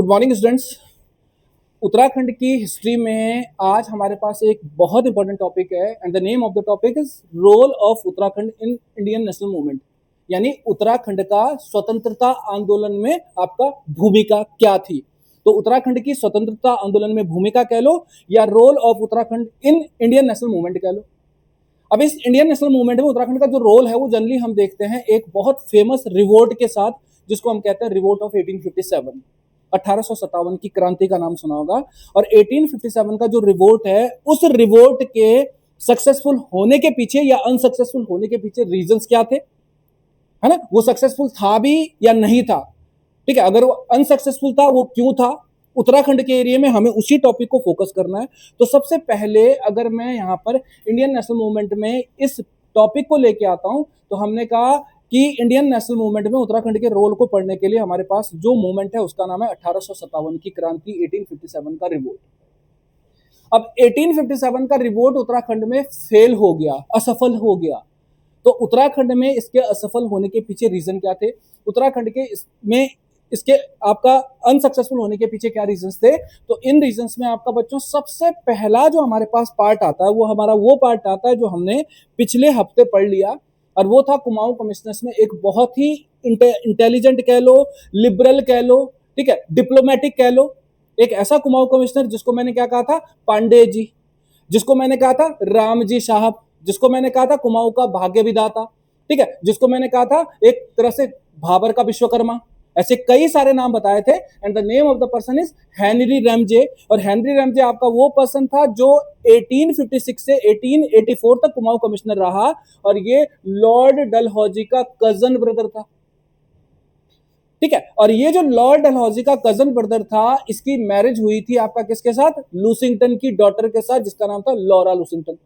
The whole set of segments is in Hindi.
Good morning students. उत्तराखंड की हिस्ट्री में आज हमारे पास एक बहुत इंपॉर्टेंट टॉपिक है and the name of the topic is role of Uttarakhand in Indian national movement. यानी उत्तराखंड का स्वतंत्रता आंदोलन में आपका भूमिका क्या थी। तो उत्तराखंड की स्वतंत्रता आंदोलन में भूमिका कह लो या role of Uttarakhand in Indian national movement कह लो। अब इस इंडियन नेशनल मूवमेंट में उत्तराखंड का जो रोल है वो जनरली हम देखते हैं एक बहुत फेमस रिवोल्ट के साथ, जिसको हम कहते हैं रिवोल्ट ऑफ 1857। 1857 की क्रांति का नाम सुना होगा। और 1857 का जो रिवोल्ट है, उस रिवोल्ट के सक्सेसफुल होने के पीछे या अनसक्सेसफुल होने के पीछे रीजंस क्या थे, है ना। वो सक्सेसफुल था भी या नहीं था, ठीक है। अगर वो अनसक्सेसफुल था, वो क्यों था। उत्तराखंड के एरिया में हमें उसी टॉपिक को फोकस करना है। तो सबसे पहले अगर मैं यहाँ पर इंडियन नेशनल मूवमेंट में इस टॉपिक को लेके आता हूं, तो हमने कहा कि इंडियन नेशनल मूवमेंट में उत्तराखंड के रोल को पढ़ने के लिए हमारे पास जो मूवमेंट है उसका नाम है 1857 की क्रांति, 1857 का रिवोल्ट। अब 1857 का रिवोल्ट उत्तराखंड में फेल हो गया, असफल हो गया। तो उत्तराखंड में इसके असफल होने के पीछे रीजन क्या थे, उत्तराखंड के में इसके आपका अनसक्सेसफुल होने के पीछे क्या रीजंस थे। तो इन रीजंस में आपका बच्चों सबसे पहला जो हमारे पास पार्ट आता है वो हमारा वो पार्ट आता है जो हमने पिछले हफ्ते पढ़ लिया, और वो था कुमाऊं कमिश्नर्स में एक बहुत ही इंटेलिजेंट कह लो, लिबरल कह लो, ठीक है, डिप्लोमेटिक कह लो, एक ऐसा कुमाऊं कमिश्नर जिसको मैंने क्या कहा था, पांडे जी, जिसको मैंने कहा था राम जी साहब, जिसको मैंने कहा था कुमाऊं का भाग्य विधाता, ठीक है, जिसको मैंने कहा था एक तरह से भाबर का विश्वकर्मा। ऐसे कई सारे नाम बताए थे and the name of the person is Henry Ramsay. और हेनरी रैमजे आपका वो पर्सन था जो 1856 से 1884 तक कुमाऊं कमिश्नर रहा, और ये लॉर्ड डलहौजी का कजन ब्रदर था, ठीक है। और ये जो लॉर्ड डलहौजी का कजन ब्रदर था, इसकी मैरिज हुई थी आपका किसके साथ, लूसिंगटन की डॉटर के साथ, जिसका नाम था लॉरा लूसिंगटन,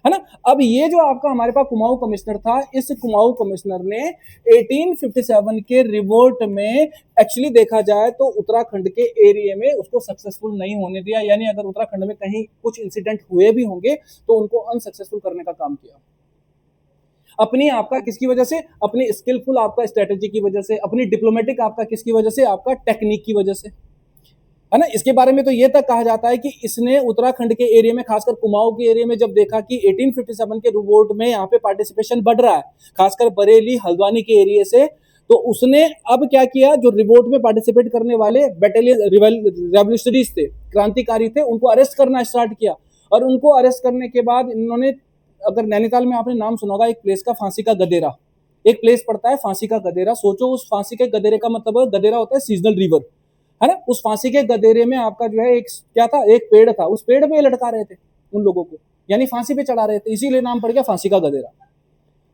है ना। अब ये जो आपका हमारे पास कुमाऊं कमिश्नर था, इस कुमाऊं कमिश्नर ने 1857 के रिवोल्ट में एक्चुअली देखा जाए तो उत्तराखंड के एरिया में उसको सक्सेसफुल नहीं होने दिया। यानी अगर उत्तराखंड में कहीं कुछ इंसिडेंट हुए भी होंगे तो उनको अनसक्सेसफुल करने का काम किया। अपनी आपका किसकी वजह से, अपनी स्किलफुल आपका स्ट्रेटेजी की वजह से, अपनी डिप्लोमेटिक आपका किसकी वजह से, आपका टेक्निक की वजह से, है ना। इसके बारे में तो ये तक कहा जाता है कि इसने उत्तराखंड के एरिया में, खासकर कुमाऊं के एरिया में जब देखा कि 1857 के रिवोल्ट में यहाँ पे पार्टिसिपेशन बढ़ रहा है, खासकर बरेली हल्द्वानी के एरिया से, तो उसने अब क्या किया, जो रिवोल्ट में पार्टिसिपेट करने वाले बैटेलियन रेवोल्यूशनरीज थे, क्रांतिकारी थे, उनको अरेस्ट करना स्टार्ट किया। और उनको अरेस्ट करने के बाद इन्होंने, अगर नैनीताल में आपने नाम सुना होगा एक प्लेस का, फांसी का गदेरा, एक प्लेस पड़ता है फांसी का गदेरा। सोचो उस फांसी के गदेरे का मतलब, गदेरा होता है सीजनल रिवर, है ना। उस फांसी के गदेरे में आपका जो है एक क्या था, एक पेड़ था, उस पेड़ पे लटका रहे थे उन लोगों को, यानी फांसी पे चढ़ा रहे थे, इसीलिए नाम पड़ गया फांसी का गदेरा।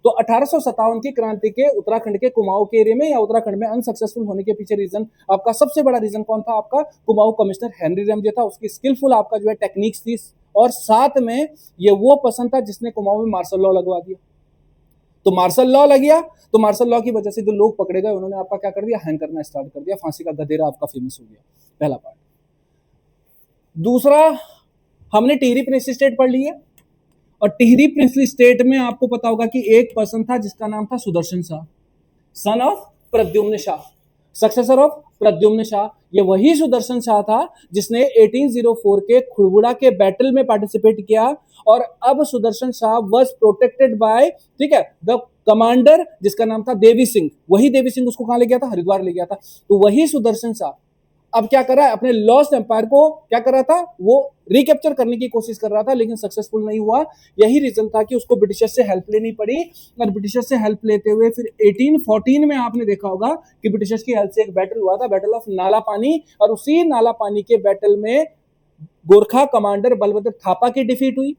तो 1857 की क्रांति के उत्तराखंड के कुमाऊं के एरिया में या उत्तराखंड में अनसक्सेसफुल होने के पीछे रीजन, आपका सबसे बड़ा रीजन कौन था, आपका कुमाऊं कमिश्नर हेनरी रैमजे था। उसकी स्किलफुल आपका जो है टेक्निक्स थी, और साथ में ये वो पर्सन था जिसने कुमाऊं में मार्शल लॉ लगवा दिया। तो मार्शल लॉ लग गया, तो मार्शल लॉ की वजह से जो लोग पकड़े गए उन्होंने आपका क्या कर दिया, हैंग करना स्टार्ट कर दिया। फांसी का गदेरा आपका फेमस हो गया, पहला पार्ट। दूसरा, हमने टिहरी प्रिंसली स्टेट पढ़ ली है, और टिहरी प्रिंसली स्टेट में आपको पता होगा कि एक पर्सन था जिसका नाम था Sudarshan Shah, son of Pradyumna Shah, successor of Pradyumna Shah. ये वही सुदर्शन शाह था जिसने 1804 के खुड़बुड़ा के बैटल में पार्टिसिपेट किया, और अब Sudarshan Shah was protected by, ठीक है, द कमांडर जिसका नाम था देवी सिंह। वही देवी सिंह उसको कहां ले गया था, हरिद्वार ले गया था। तो वही सुदर्शन शाह अब क्या कर रहा है, अपने लॉस्ट एम्पायर को क्या कर रहा था, वो रिकैप्चर करने की कोशिश कर रहा था, लेकिन सक्सेसफुल नहीं हुआ। यही रीजन था कि उसको ब्रिटिशर्स से हेल्प लेनी पड़ी, और ब्रिटिशर्स से हेल्प लेते हुए फिर 1814 में आपने देखा होगा कि ब्रिटिशर्स की हेल्प से एक बैटल हुआ था, बैटल ऑफ नाला पानी। और उसी नाला पानी के बैटल में गोरखा कमांडर बलभद्र थापा की डिफीट हुई,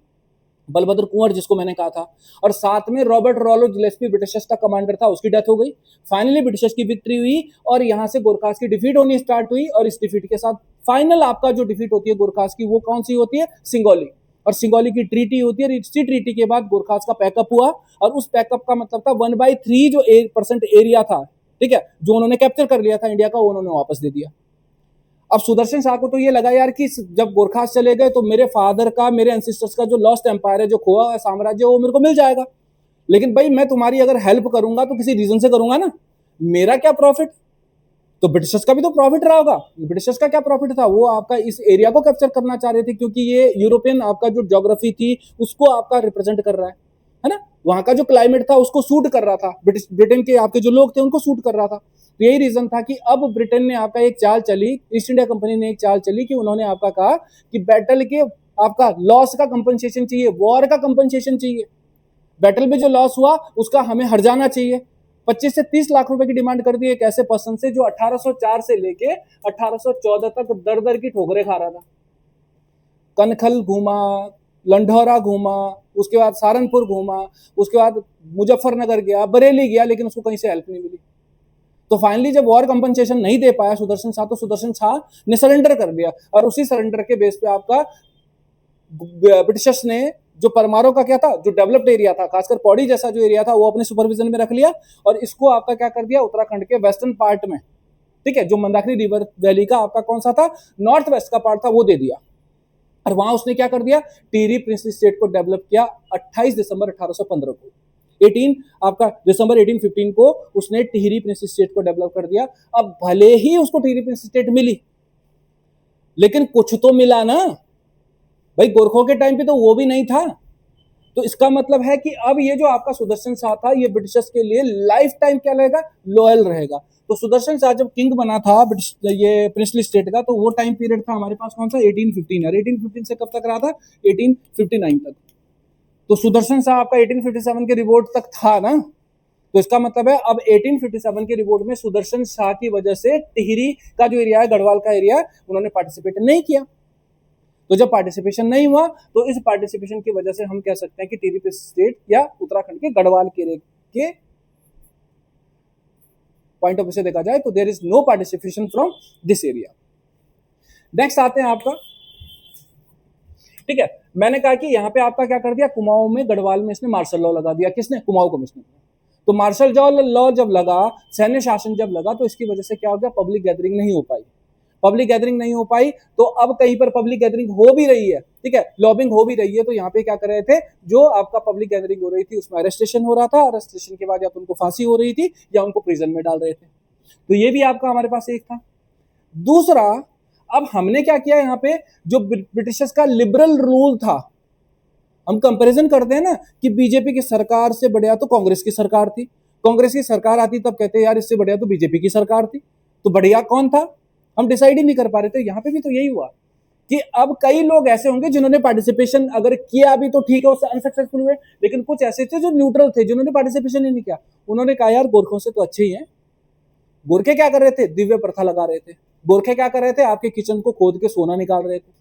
बलभद्र कुंवर जिसको मैंने कहा था, और साथ में रॉबर्ट रॉलो जिलेस्पी ब्रिटिशर्स का कमांडर था, उसकी डेथ हो गई। फाइनली ब्रिटिशर्स की विक्ट्री हुई और यहां से गोरखास की डिफीट होनी स्टार्ट हुई, और इस डिफीट के साथ फाइनल आपका जो डिफीट होती है गोरखास की, वो कौन सी होती है, सिंगौली। और सिंगौली की ट्रीटी होती है, इसी ट्रीटी के बाद गोरखास का पैकअप हुआ, और उस पैकअप का मतलब था 1/3 जो 8% एरिया था, ठीक है, जो उन्होंने कैप्चर कर लिया था इंडिया का, वो उन्होंने वापस दे दिया। अब सुदर्शन शाह को तो ये लगा यार कि जब गोरखास चले गए तो मेरे फादर का, मेरे एंसेस्टर्स का जो लॉस्ट एम्पायर है, जो खोआ हुआ साम्राज्य, वो मेरे को मिल जाएगा। लेकिन भाई मैं तुम्हारी अगर हेल्प करूंगा तो किसी रीजन से करूंगा ना, मेरा क्या प्रॉफिट, तो ब्रिटिशर्स का भी तो प्रॉफिट रहा होगा। ब्रिटिशर्स का क्या प्रॉफिट था, वो आपका इस एरिया को कैप्चर करना चाह रहे थे, क्योंकि ये यूरोपियन आपका जो ज्योग्राफी थी उसको आपका रिप्रेजेंट कर रहा है ना। वहां का जो क्लाइमेट था उसको सूट कर रहा था, ब्रिटेन के आपके जो लोग थे उनको सूट कर रहा था। तो यही रीजन था कि अब ब्रिटेन ने आपका एक चाल चली, ईस्ट इंडिया कंपनी ने एक चाल चली कि उन्होंने आपका कहा कि बैटल के आपका लॉस का कंपनसेशन चाहिए, वॉर का कंपनसेशन चाहिए, बैटल में जो लॉस हुआ उसका हमें हर जाना चाहिए। 25 से 30 लाख रुपए की डिमांड कर दी एक ऐसे पर्सन से जो 1804 से लेके 1814 तक दर दर की ठोकरें खा रहा था। कनखल घूमा, लंढौरा घूमा, उसके बाद सहारनपुर घूमा, उसके बाद मुजफ्फरनगर गया, बरेली गया, लेकिन उसको कहीं से हेल्प नहीं मिली। तो फाइनली जब वॉर कंपनसेशन नहीं दे पाया सुदर्शन शाह, तो सुदर्शन शाह ने सरेंडर कर दिया, और उसी सरेंडर के बेस पे आपका ब्रिटिशर्स ने जो परमाणु का क्या था, जो डेवलप्ड एरिया था, खासकर पौड़ी जैसा जो एरिया था, वो अपने सुपरविजन में रख लिया, और इसको आपका क्या कर दिया, उत्तराखंड के वेस्टर्न पार्ट में, ठीक है, जो मंदाकिनी रिवर वैली का आपका कौन सा था, नॉर्थ वेस्ट का पार्ट था, वो दे दिया। और वहां उसने क्या कर दिया, टिहरी प्रिंसली स्टेट को डेवलप किया 28 दिसंबर 1815 को। 18 आपका दिसंबर 1815 को उसने टिहरी प्रिंसली स्टेट को डेवलप कर दिया। अब भले ही उसको टिहरी प्रिंसली स्टेट मिली, लेकिन कुछ तो मिला ना भाई, गोरखों के टाइम पे तो वो भी नहीं था। तो इसका मतलब है कि अब ये जो आपका सुदर्शन शाह था, ये ब्रिटिशर्स के लिए लाइफ टाइम क्या रहेगा, लॉयल रहेगा। तो सुदर्शन शाह जब किंग बना था ये प्रिंसली स्टेट का, तो वो टाइम पीरियड था हमारे पास कौन सा, 1815, और 1815 से कब तक रहा था, 1859 तक। तो सुदर्शन शाह आपका 1857 के रिवोल्ट तक था ना। तो इसका मतलब है अब 1857 के रिवोल्ट में सुदर्शन शाह की वजह से टिहरी का जो एरिया है, गढ़वाल का एरिया, उन्होंने पार्टिसिपेट नहीं किया। तो जब पार्टिसिपेशन नहीं हुआ, तो इस पार्टिसिपेशन की वजह से हम कह सकते हैं कि टिहरी स्टेट या उत्तराखंड के गढ़वाल के पॉइंट ऑफ व्यू से देखा जाए तो there is no participation from this area. Next आते हैं आपका, ठीक है, मैंने कहा कि यहाँ पे आपका क्या कर दिया, कुमाऊं में, गढ़वाल में इसने मार्शल लॉ लगा दिया, किसने, कुमाऊं कमिश्नर ने। तो मार्शल लॉ जब लगा, सैन्य शासन जब लगा, तो इसकी वजह से क्या हो गया, पब्लिक गैदरिंग नहीं हो पाई। पब्लिक गैदरिंग नहीं हो पाई, तो अब कहीं पर पब्लिक गैदरिंग हो भी रही है, ठीक है, लॉबिंग हो भी रही है, तो यहाँ पे क्या कर रहे थे, जो आपका पब्लिक गैदरिंग हो रही थी उसमें अरेस्टेशन हो रहा था, अरेस्टेशन के बाद या तो उनको फांसी हो रही थी या उनको प्रिजन में डाल रहे थे। तो ये भी आपका हमारे पास एक था। दूसरा, अब हमने क्या किया यहाँ पे, जो ब्रिटिशर्स का लिबरल रूल था, हम कंपैरिजन करते हैं ना कि बीजेपी की सरकार से बढ़िया तो कांग्रेस की सरकार थी, कांग्रेस की सरकार आती तब कहते यार इससे बढ़िया तो बीजेपी की सरकार थी, तो बढ़िया कौन था, हम डिसाइड ही नहीं कर पा रहे थे। यहाँ पे भी तो यही हुआ कि अब कई लोग ऐसे होंगे जिन्होंने पार्टिसिपेशन अगर किया भी तो ठीक है, उससे अनसक्सेसफुल हुए, लेकिन कुछ ऐसे थे जो न्यूट्रल थे, जिन्होंने पार्टिसिपेशन ही नहीं किया। उन्होंने कहा यार गोरखों से तो अच्छे ही हैं। गोरखे क्या कर रहे थे, दिव्य प्रथा लगा रहे थे। गोरखे क्या कर रहे थे, आपके किचन को खोद के सोना निकाल रहे थे,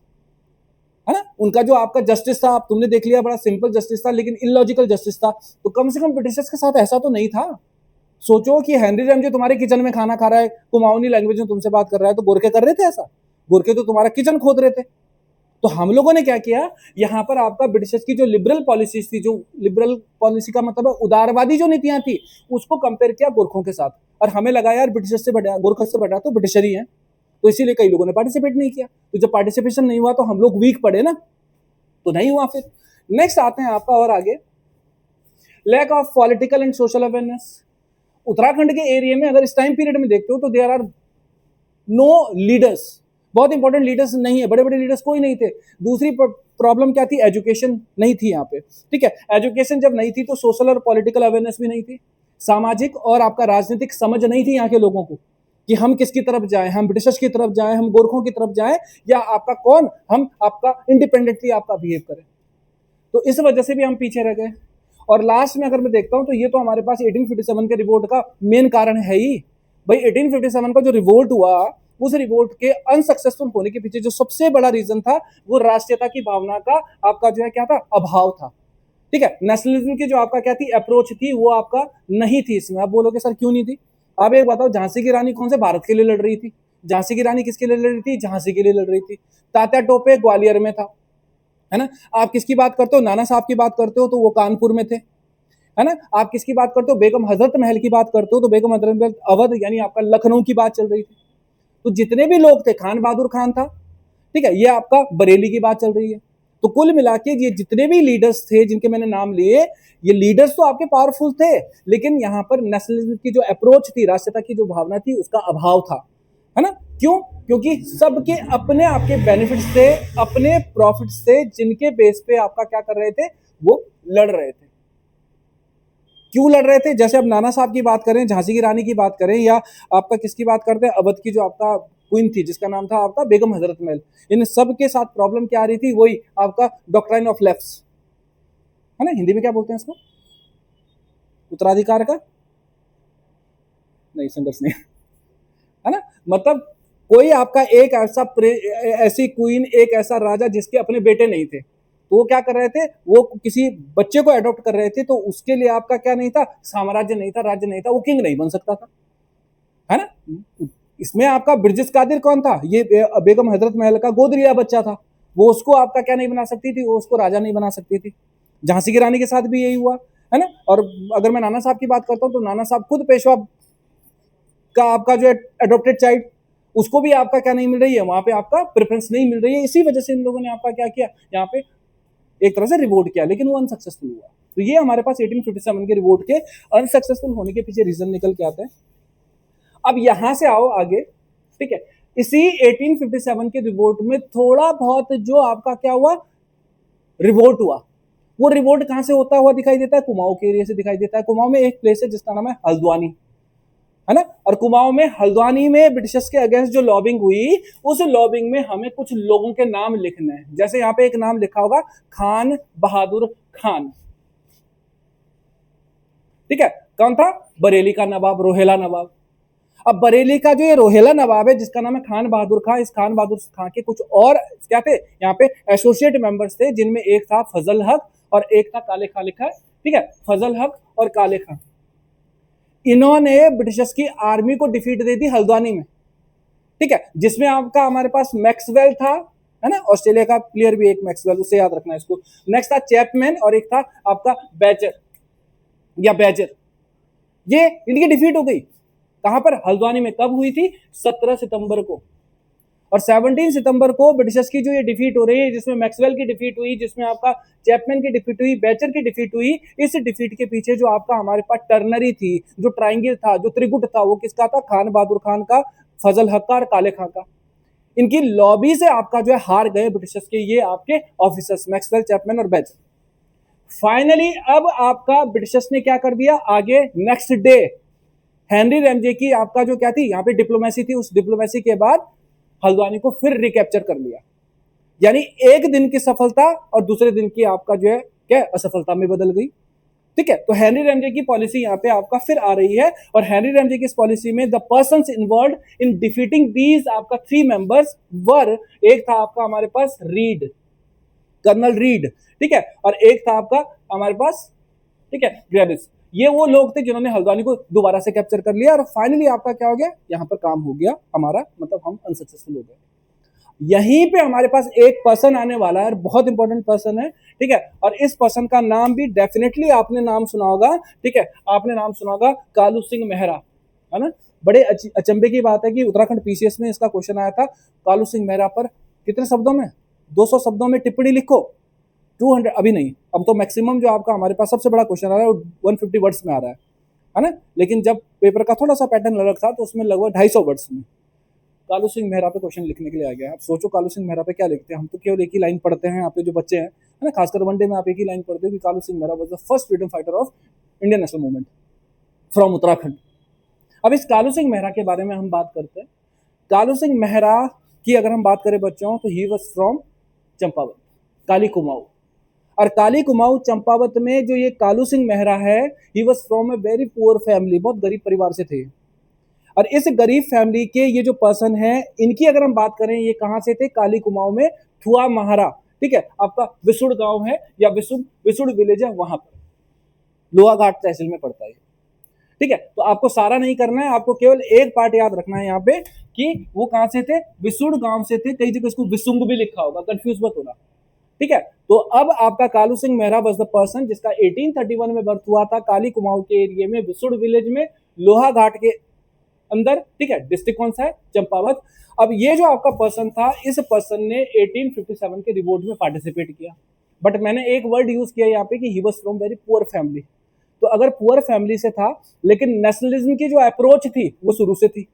है ना। उनका जो आपका जस्टिस था, आप तुमने देख लिया, बड़ा सिंपल जस्टिस था, लेकिन इलॉजिकल जस्टिस था। तो कम से कम ब्रिटिशर्स के साथ ऐसा तो नहीं था। सोचो कि हेनरी रेमजे तुम्हारे किचन में खाना खा रहा है, कुमाऊनी लैंग्वेज में तुमसे बात कर रहा है, तो गोरखे कर रहे थे ऐसा? गोरखे तो तुम्हारा किचन खोद रहे थे। तो हम लोगों ने क्या किया, यहाँ पर आपका ब्रिटिशर्स की जो लिबरल पॉलिसीज थी, जो लिबरल पॉलिसी का मतलब है उदारवादी जो नीतियां थी, उसको कंपेयर किया गोरखों के साथ, और हमें लगा यार ब्रिटिशर्स से बढ़िया, गोरखों से बढ़िया तो ब्रिटिशर ही है। तो इसीलिए कई लोगों ने पार्टिसिपेट नहीं किया। तो जब पार्टिसिपेशन नहीं हुआ तो हम लोग वीक पड़े ना, तो नहीं हुआ। फिर नेक्स्ट आते हैं आपका और आगे, lack of political and social awareness. Uttarakhand के एरिया में अगर इस टाइम पीरियड में देखते हो तो देयर आर नो लीडर्स, बहुत इंपॉर्टेंट लीडर्स नहीं है, बड़े बड़े लीडर्स कोई नहीं थे। दूसरी प्रॉब्लम क्या थी, एजुकेशन नहीं थी यहाँ पे, ठीक है। एजुकेशन जब नहीं थी तो सोशल और पॉलिटिकल अवेयरनेस भी नहीं थी, सामाजिक और आपका राजनीतिक समझ नहीं थी यहाँ के लोगों को कि हम किसकी तरफ जाएं, हम ब्रिटिशर्स की तरफ जाएं, हम गोरखों की तरफ जाएं, या आपका कौन, हम आपका इंडिपेंडेंटली आपका बिहेव करें। तो इस वजह से भी हम पीछे रह गए। और लास्ट में अगर मैं देखता हूं तो ये तो हमारे पास 1857 के रिवोल्ट का मेन कारण है ही भाई। 1857 का जो रिवोल्ट हुआ, उस रिवोल्ट के अनसक्सेसफुल होने के पीछे जो सबसे बड़ा रीजन था, वो राष्ट्रीयता की भावना का आपका जो है क्या था, अभाव था, ठीक है। नेशनलिज्म की जो आपका क्या थी, अप्रोच थी, वो आपका नहीं थी इसमें। आप बोलोगे सर क्यों नहीं थी, आप एक बताओ, झांसी की रानी कौन से भारत के लिए लड़ रही थी? झांसी की रानी किसके लिए लड़ रही थी, झांसी के लिए लड़ रही थी। तात्या टोपे ग्वालियर में था, है ना। आप किसकी बात करते हो, नाना साहब की बात करते हो तो वो कानपुर में थे, है ना। आप किसकी बात करते हो, बेगम हजरत महल की बात करते हो तो बेगम हजरत महल अवध यानी आपका लखनऊ की बात चल रही थी। तो जितने भी लोग थे, खान बहादुर खान था, ठीक है, ये आपका बरेली की बात चल रही है। तो कुल मिला के ये जितने भी लीडर्स थे जिनके मैंने नाम लिए, ये लीडर्स तो आपके पावरफुल थे, लेकिन यहाँ पर नेशनलिज्म की जो अप्रोच थी, राष्ट्रीयता की जो भावना थी, उसका अभाव था, है ना। क्यों? क्योंकि सबके अपने आपके बेनिफिट्स थे, अपने प्रॉफिट्स थे, जिनके बेस पे आपका क्या कर रहे थे, वो लड़ रहे थे। क्यों लड़ रहे थे? जैसे अब नाना साहब की बात करें, झांसी की रानी की बात करें, या आपका किसकी बात करते हैं, अवध की जो आपका क्वीन थी जिसका नाम था आपका बेगम हजरत महल, इन सब के साथ प्रॉब्लम क्या आ रही थी? वही आपका डॉक्ट्राइन ऑफ लेफ्ट्स, है ना। हिंदी में क्या बोलते हैं इसको? उत्तराधिकार का नहीं, संघर्ष नहीं, है ना। मतलब कोई आपका एक ऐसा ऐसी क्वीन, एक ऐसा राजा जिसके अपने बेटे नहीं थे, तो वो क्या कर रहे थे, वो किसी बच्चे को अडॉप्ट कर रहे थे, तो उसके लिए आपका क्या नहीं था, साम्राज्य नहीं था, राज्य नहीं था, वो किंग नहीं बन सकता था, है ना। इसमें आपका ब्रिजेश कादिर कौन था? ये बेगम हजरत महल का गोद लिया बच्चा था, वो उसको आपका क्या नहीं बना सकती थी, वो उसको राजा नहीं बना सकती थी। झांसी की रानी के साथ भी यही हुआ, है ना। और अगर मैं नाना साहब की बात करता हूं, तो नाना साहब खुद पेशवा का आपका जो एडॉप्टेड चाइल्ड, उसको भी आपका क्या नहीं मिल रही है, वहां पे आपका प्रेफरेंस नहीं मिल रही है। इसी वजह से इन लोगों ने आपका क्या किया, यहाँ पे एक तरह से रिवोल्ट किया, लेकिन वो अनसक्सेसफुल हुआ। तो ये हमारे पास 1857 के रिवोल्ट के अनसक्सेसफुल होने के पीछे रीजन निकल के आते हैं। अब यहां से आओ आगे, ठीक है। इसी 1857 के रिवोल्ट में थोड़ा बहुत जो आपका क्या हुआ, रिवोल्ट हुआ, वो रिवोल्ट कहां से होता हुआ दिखाई देता है? कुमाऊं के एरिया से दिखाई देता है। कुमाऊं में एक प्लेस है जिसका नाम है हल्द्वानी, है ना। और कुमाऊं में, हल्द्वानी में ब्रिटिशर्स के अगेंस्ट जो लॉबिंग हुई, उस लॉबिंग में हमें कुछ लोगों के नाम लिखने हैं। जैसे यहाँ पे एक नाम लिखा होगा, खान बहादुर खान, ठीक है। कौन था? बरेली का नवाब, रोहेला नवाब। अब बरेली का जो ये रोहेला नवाब है, जिसका नाम है खान बहादुर खां, इस खान बहादुर खां के कुछ और क्या थे यहाँ पे एसोसिएट मेंबर्स थे, जिनमें एक था फजल हक और एक था काले खां, लिखा है, ठीक है, फजल हक और काले खां। इन्होंने ब्रिटिशर्स की आर्मी को डिफीट दे दी हल्द्वानी में, ठीक है, जिसमें आपका हमारे पास मैक्सवेल था, है ना, ऑस्ट्रेलिया का प्लेयर भी एक मैक्सवेल, उसे याद रखना है इसको। नेक्स्ट था चैपमैन और एक था आपका बैचर या बैजर। ये इनकी डिफीट हो गई कहां पर? हल्द्वानी में। कब हुई थी? 17 सितंबर को। और 17 सितंबर को ब्रिटिशर्स की जो ये डिफीट हो रही है, जिसमें मैक्सवेल की डिफीट हुई, जिसमें आपका चैपमैन की डिफीट हुई, बैचर की डिफीट हुई, इस डिफीट के पीछे जो आपका हमारे पास टर्नरी थी, जो ट्राइंगल था, जो त्रिगुट था, वो किसका था? खान बहादुर खान का, फजल हक का और काले खां का। इनकी लॉबी से आपका जो है हार गए ब्रिटिशर्स के ये आपके ऑफिसर्स, मैक्सवेल, चैपमैन और बैचर। फाइनली अब आपका ब्रिटिशर्स ने क्या कर दिया आगे, नेक्स्ट डे हेनरी रैमजे की आपका जो क्या थी यहाँ पे डिप्लोमेसी थी, उस डिप्लोमेसी के बाद हल्द्वानी को फिर रिकैप्चर कर लिया। यानी एक दिन की सफलता और दूसरे दिन की आपका जो है क्या असफलता में बदल गई, ठीक है। तो हेनरी रैमजे की पॉलिसी यहाँ पे आपका फिर आ रही है, और हेनरी रैमजे की इस पॉलिसी में the persons involve in defeating these आपका 3 मेंबर्स वर, एक था आपका हमारे पास रीड, कर्नल रीड, ठीक है, और एक था आपका हमारे पास, ठीक है, ग्रेविस। ये वो लोग थे जिन्होंने हल्द्वानी को दोबारा से कैप्चर कर लिया, और फाइनली आपका क्या हो गया, यहां पर काम हो गया हमारा, मतलब हम अनसक्सेसफुल हो गए। यहीं पे हमारे पास एक पर्सन आने वाला है, बहुत इंपॉर्टेंट पर्सन है, ठीक है। और इस पर्सन का नाम भी डेफिनेटली आपने नाम सुना होगा, ठीक है, आपने नाम सुना होगा कालू सिंह मेहरा, है ना। बड़े अचंभे की बात है कि उत्तराखंड पीसीएस में इसका क्वेश्चन आया था, कालू सिंह मेहरा पर कितने शब्दों में, 200 शब्दों में टिप्पणी लिखो। 200 अभी नहीं, अब तो मैक्सिमम जो आपका हमारे पास सबसे बड़ा क्वेश्चन आ रहा है वो 150 वर्ड्स में आ रहा है ना। लेकिन जब पेपर का थोड़ा सा पैटर्न अलग था तो उसमें लगभग 250 वर्ड्स में कालू सिंह मेहरा पे क्वेश्चन लिखने के लिए आ गया। आप सोचो कालू सिंह मेहरा पे क्या लिखते हैं, हम तो केवल एक ही लाइन पढ़ते हैं, यहाँ पे जो बच्चे हैं, है ना, खासकर वनडे में आप एक ही लाइन पढ़ते हो कि Kalu Singh Mehra was the first freedom fighter of Indian national movement from Uttarakhand. अब इस कालू सिंह मेहरा के बारे में हम बात करते हैं। कालू सिंह मेहरा की अगर हम बात करें बच्चों, तो ही वॉज फ्रॉम चंपावत, काली कुमाऊं। और काली कुमाऊं चंपावत में जो ये कालू सिंह मेहरा है, he was from a very poor family, बहुत गरीब परिवार से थे। और इस गरीब फैमिली के ये जो पर्सन है, इनकी अगर हम बात करें, ये कहां से थे? काली कुमाऊं में थुआ महारा, ठीक है, आपका विसुड़ गांव है या विसुड़ विलेज है, वहां पर लोहाघाट तहसील में पड़ता है, ठीक है। तो आपको सारा नहीं करना है, आपको केवल एक पार्ट याद रखना है यहाँ पे कि वो कहां से थे, विसुड़ गांव से थे। कई जगह इसको विसुंग भी लिखा होगा, कंफ्यूज मत होना, ठीक है। तो अब आपका Kalu Singh Mehra was the person जिसका 1831 में बर्थ हुआ था काली कुमाऊं के एरिया में, विसुड़ विलेज में, लोहाघाट के अंदर, ठीक है। डिस्ट्रिक्ट कौन सा है? चंपावत। अब ये जो आपका पर्सन था, इस पर्सन ने 1857 के रिवोल्ट में पार्टिसिपेट किया, बट मैंने एक वर्ड यूज किया यहाँ पे कि he was from very poor family. तो अगर पुअर फैमिली से था, लेकिन नेशनलिज्म की जो अप्रोच थी वो शुरू से थी,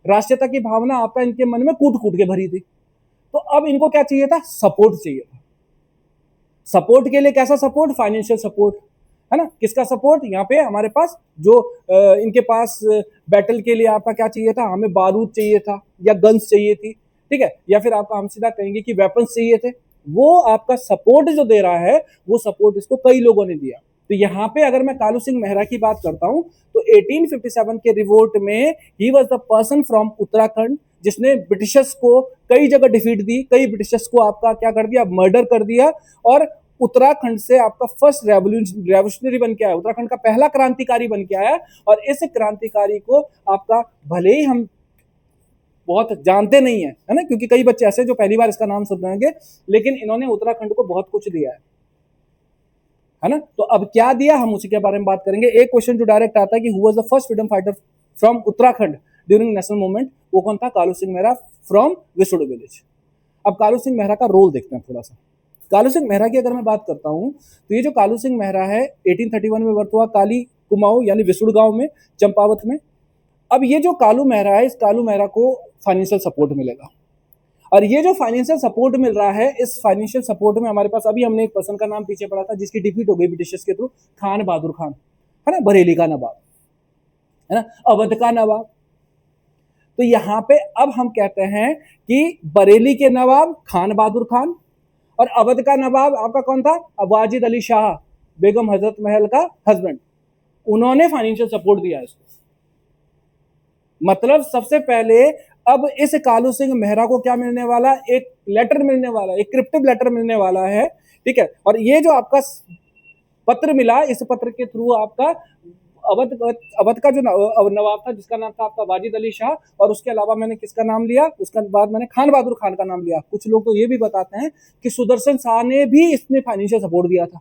राष्ट्रीयता की भावना आपका इनके मन में कूट कूट के भरी थी। तो अब इनको क्या चाहिए था? सपोर्ट चाहिए था। सपोर्ट के लिए कैसा सपोर्ट? फाइनेंशियल सपोर्ट, है ना। किसका सपोर्ट? यहाँ पे हमारे पास जो इनके पास बैटल के लिए आपका क्या चाहिए था? हमें बारूद चाहिए था या गन्स चाहिए थी, ठीक है, या फिर आपका हम सीधा कहेंगे कि वेपन्स चाहिए थे। वो आपका सपोर्ट जो दे रहा है, वो सपोर्ट इसको कई लोगों ने दिया। तो यहाँ पे अगर मैं कालू सिंह मेहरा की बात करता हूँ, तो 1857 के रिवोल्ट में he was the person from Uttarakhand जिसने ब्रिटिशर्स को कई जगह डिफीट दी, कई ब्रिटिशर्स को आपका क्या कर दिया? मर्डर कर दिया। और उत्तराखंड से आपका फर्स्ट रेवोल्यूशनरी बन के आया, उत्तराखंड का पहला क्रांतिकारी बन के आया। और इस क्रांतिकारी को आपका, भले ही हम बहुत जानते नहीं है ना, क्योंकि कई बच्चे ऐसे जो पहली बार इसका नाम सुन रहे, लेकिन इन्होंने उत्तराखंड को बहुत कुछ दिया है ना। तो अब क्या दिया, हम उसी के बारे में बात करेंगे। एक क्वेश्चन जो डायरेक्ट आता है कि who was the first freedom fighter from Uttarakhand during national movement, वो कौन था? कालू सिंह मेहरा फ्रॉम विसुड़ विलेज। अब कालू सिंह मेहरा का रोल देखते हैं थोड़ा सा। कालू सिंह मेहरा की अगर मैं बात करता हूं, तो ये जो कालू सिंह मेहरा है 1831 में बर्थ हुआ काली कुमाऊं यानी विसुड़ गांव में, चंपावत में। अब ये जो कालू मेहरा है, इस कालू मेहरा को फाइनेंशियल सपोर्ट मिलेगा। और ये जो फाइनेंशियल सपोर्ट मिल रहा है, इस फाइनेंशियल सपोर्ट में हमारे पास अभी हमने एक पर्सन का नाम पीछे पढ़ा था जिसकी डिफीट हो गई ब्रिटिशर्स के थ्रू, खान बहादुर खान, है ना, बरेली का नवाब, है ना, अवध का नवाब। तो यहां पे अब हम कहते हैं कि बरेली के नवाब खान बहादुर खान और अवध का नवाब आपका कौन था? वाजिद अली शाह, बेगम हजरत महल का हस्बैंड। उन्होंने फाइनेंशियल सपोर्ट दिया इसको। मतलब सबसे पहले अब इस कालू सिंह मेहरा को क्या मिलने वाला? एक लेटर मिलने वाला, एक क्रिप्टिव लेटर मिलने वाला है, ठीक है। और ये जो आपका पत्र मिला, इस पत्र के थ्रू आपका अवध का जो नवाब था जिसका नाम था आपका वाजिद अली शाह, और उसके अलावा मैंने किसका नाम लिया? उसके बाद मैंने खान बहादुर खान का नाम लिया। कुछ लोग तो ये भी बताते हैं कि सुदर्शन शाह ने भी इसमें फाइनेंशियल सपोर्ट दिया था।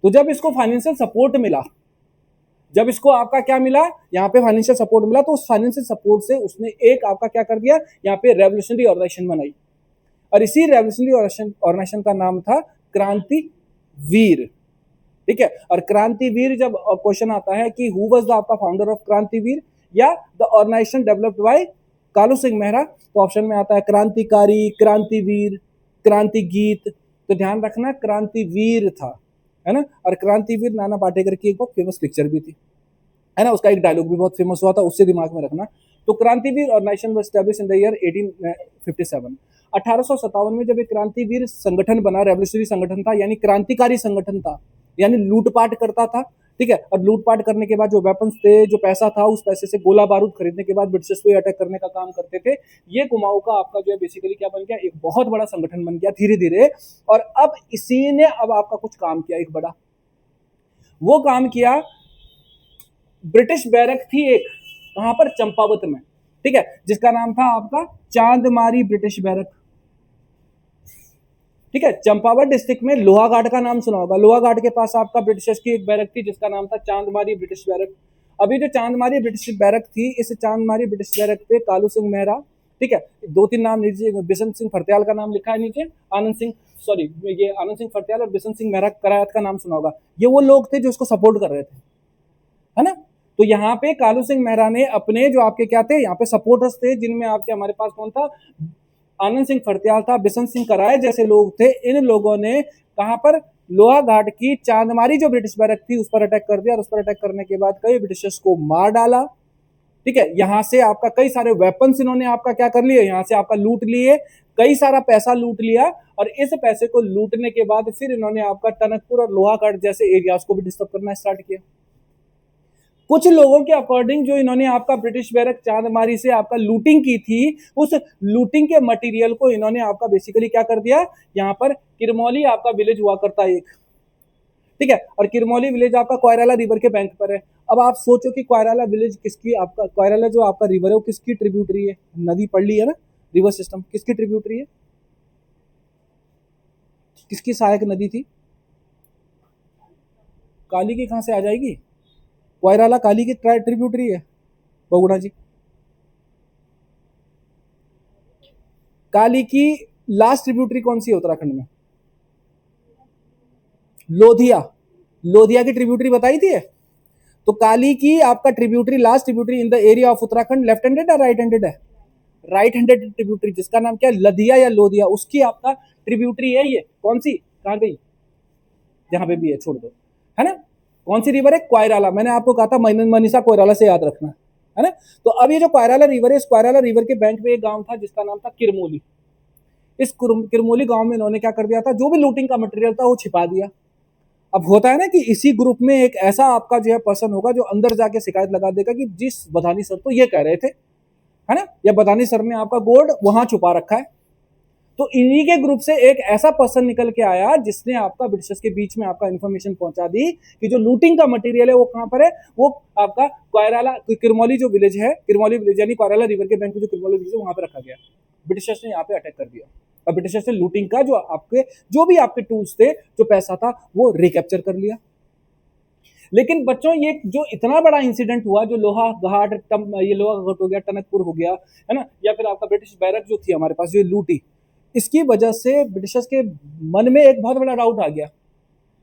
तो जब इसको फाइनेंशियल सपोर्ट मिला, जब इसको आपका क्या मिला? यहाँ पे फाइनेंशियल सपोर्ट मिला, तो उस फाइनेंशियल सपोर्ट से उसने एक आपका क्या कर दिया? यहाँ पे रेवोल्यूशनरी ऑर्गेनाइजेशन बनाई, और इसी रेवोल्यूशनरी ऑर्गेनाइजेशन का नाम था क्रांति वीर, ठीक है। और क्रांतिवीर जब क्वेश्चन आता है कि हु वाज द आपका फाउंडर ऑफ क्रांतिवीर या the organization developed by Kalu Singh Mehra, तो ऑप्शन में आता है क्रांतिकारी, क्रांतिवीर, क्रांति गीत। तो ध्यान रखना क्रांतिवीर था, है ना। और क्रांतिवीर नाना पाटेकर की एक बहुत फेमस पिक्चर भी थी, है ना, उसका एक डायलॉग भी बहुत फेमस हुआ था, उससे दिमाग में रखना। तो Krantiveer organization was established in the year 1857। 1857 में जब एक क्रांतिवीर संगठन बना, रेवोल्यूशनरी संगठन था, यानी क्रांतिकारी संगठन था, यानी लूटपाट करता था, ठीक है। और लूटपाट करने के बाद जो वेपन्स थे, जो पैसा था, उस पैसे से गोला बारूद खरीदने के बाद ब्रिटिशर्स पे अटैक करने का काम करते थे। ये कुमाऊं का आपका जो है बेसिकली क्या बन गया? एक बहुत बड़ा संगठन बन गया धीरे धीरे। और अब इसी ने अब आपका कुछ काम किया, एक बड़ा वो काम किया। ब्रिटिश बैरक थी एक, कहां पर? चंपावत में, ठीक है, जिसका नाम था आपका चांदमारी ब्रिटिश बैरक, ठीक है। चंपावत डिस्ट्रिक्ट में लोहाघाट का नाम सुना होगा। लोहाघाट के पास आपका ब्रिटिशर्स की एक बैरक थी जिसका नाम था चांदमारी ब्रिटिश बैरक। अभी जो चांदमारी ब्रिटिश बैरक थी, इस चांदमारी ब्रिटिश बैरक पे कालू सिंह मेहरा, ठीक है, दो तीन नाम नीचे बिशन सिंह फरत्याल का नाम लिखा है नीचे, आनंद सिंह, सॉरी ये आनंद सिंह फरत्याल और बिशन सिंह मेहरा करायत का नाम सुना होगा। ये वो लोग थे जो इसको सपोर्ट कर रहे थे, है ना। तो यहाँ पे कालू सिंह मेहरा ने अपने जो आपके क्या थे, यहाँ पे सपोर्टर्स थे, जिनमें आपके हमारे पास कौन था? आनंद सिंह फरत्याल था, बिशन सिंह कराए जैसे लोग थे। इन लोगों ने कहां पर? लोहाघाट की चांदमारी जो ब्रिटिश बैरक थी उस पर अटैक कर दिया, और उस पर अटैक करने के बाद कई ब्रिटिशर्स को मार डाला, ठीक है। यहां से आपका कई सारे वेपन्स इन्होंने आपका क्या कर लिए? यहां से आपका लूट लिए, कई सारा पैसा लूट लिया। और इस पैसे को लूटने के बाद फिर इन्होंने आपका टनकपुर और लोहाघाट जैसे एरियाज को भी डिस्टर्ब करना स्टार्ट किया। कुछ लोगों के अकॉर्डिंग जो इन्होंने आपका ब्रिटिश बैरक चांदमारी से आपका लूटिंग की थी, उस लूटिंग के मटेरियल को इन्होंने आपका बेसिकली क्या कर दिया? यहाँ पर किरमौली आपका विलेज हुआ करता एक, ठीक है। और किरमौली विलेज आपका कोयराला रिवर के बैंक पर है। अब आप सोचो कि कोयराला विलेज किसकी, आपका कोयराला जो आपका रिवर है वो किसकी ट्रिब्यूटरी है? नदी पढ़ ली है ना, रिवर सिस्टम किसकी ट्रिब्यूटरी है? किसकी सहायक नदी थी? काली की कहां से आ जाएगी? कोयराला काली की ट्रिब्यूटरी है, बहुगुणा जी। काली की लास्ट ट्रिब्यूटरी कौन सी है उत्तराखंड में? लोधिया। लोधिया की ट्रिब्यूटरी बताई थी। तो काली की आपका tributary, last tributary in the area of Uttarakhand left handed है, राइट हैंडेड है? राइट हैंडेड ट्रिब्यूटरी, जिसका नाम क्या है, लधिया या लोधिया, उसकी आपका ट्रिब्यूटरी है ये। कौन सी, कहां गई, जहां पे भी है छोड़ दो, है ना। कौन सी रिवर है? क्वायराला। मैंने आपको कहा था मनीषा कोयराला से याद रखना, है ना। तो अब ये जो क्वायराला रिवर है, इस क्वायराला रिवर के बैंक में एक गांव था जिसका नाम था किरमोली। इस किरमोली गांव में इन्होंने क्या कर दिया था, जो भी लूटिंग का मटेरियल था वो छिपा दिया। अब होता है ना कि इसी ग्रुप में एक ऐसा आपका जो है पर्सन होगा जो अंदर जाके शिकायत लगा देगा कि जिस बदानी सर तो ये कह रहे थे, है ना, या बदानी सर ने आपका गोल्ड वहां छुपा रखा है। तो इन्हीं के ग्रुप से एक ऐसा पर्सन निकल के आया जिसने आपका ब्रिटिशर्स के बीच में आपका इन्फॉर्मेशन पहुंचा दी कि जो लूटिंग का मटेरियल है वो कहां पर है, वो आपका क्वायराला, किरमौली जो विलेज है, किरमौली विलेज यानी क्वायराला रिवर के बैंक में जो किरमौली विलेज है वहां पर रखा गया। ब्रिटिशर्स ने यहाँ पे अटैक कर दिया और ब्रिटिशर्स ने लूटिंग का जो भी आपके टूल्स थे, जो पैसा था, वो रिकैप्चर कर लिया। लेकिन बच्चों ये जो इतना बड़ा इंसिडेंट हुआ, जो लोहा घाट, ये लोहा घाट हो गया, टनकपुर हो गया, है ना, या फिर आपका ब्रिटिश बैरक जो थी हमारे पास, जो लूटी, इसकी वजह से ब्रिटिशर्स के मन में एक बहुत बड़ा डाउट आ गया।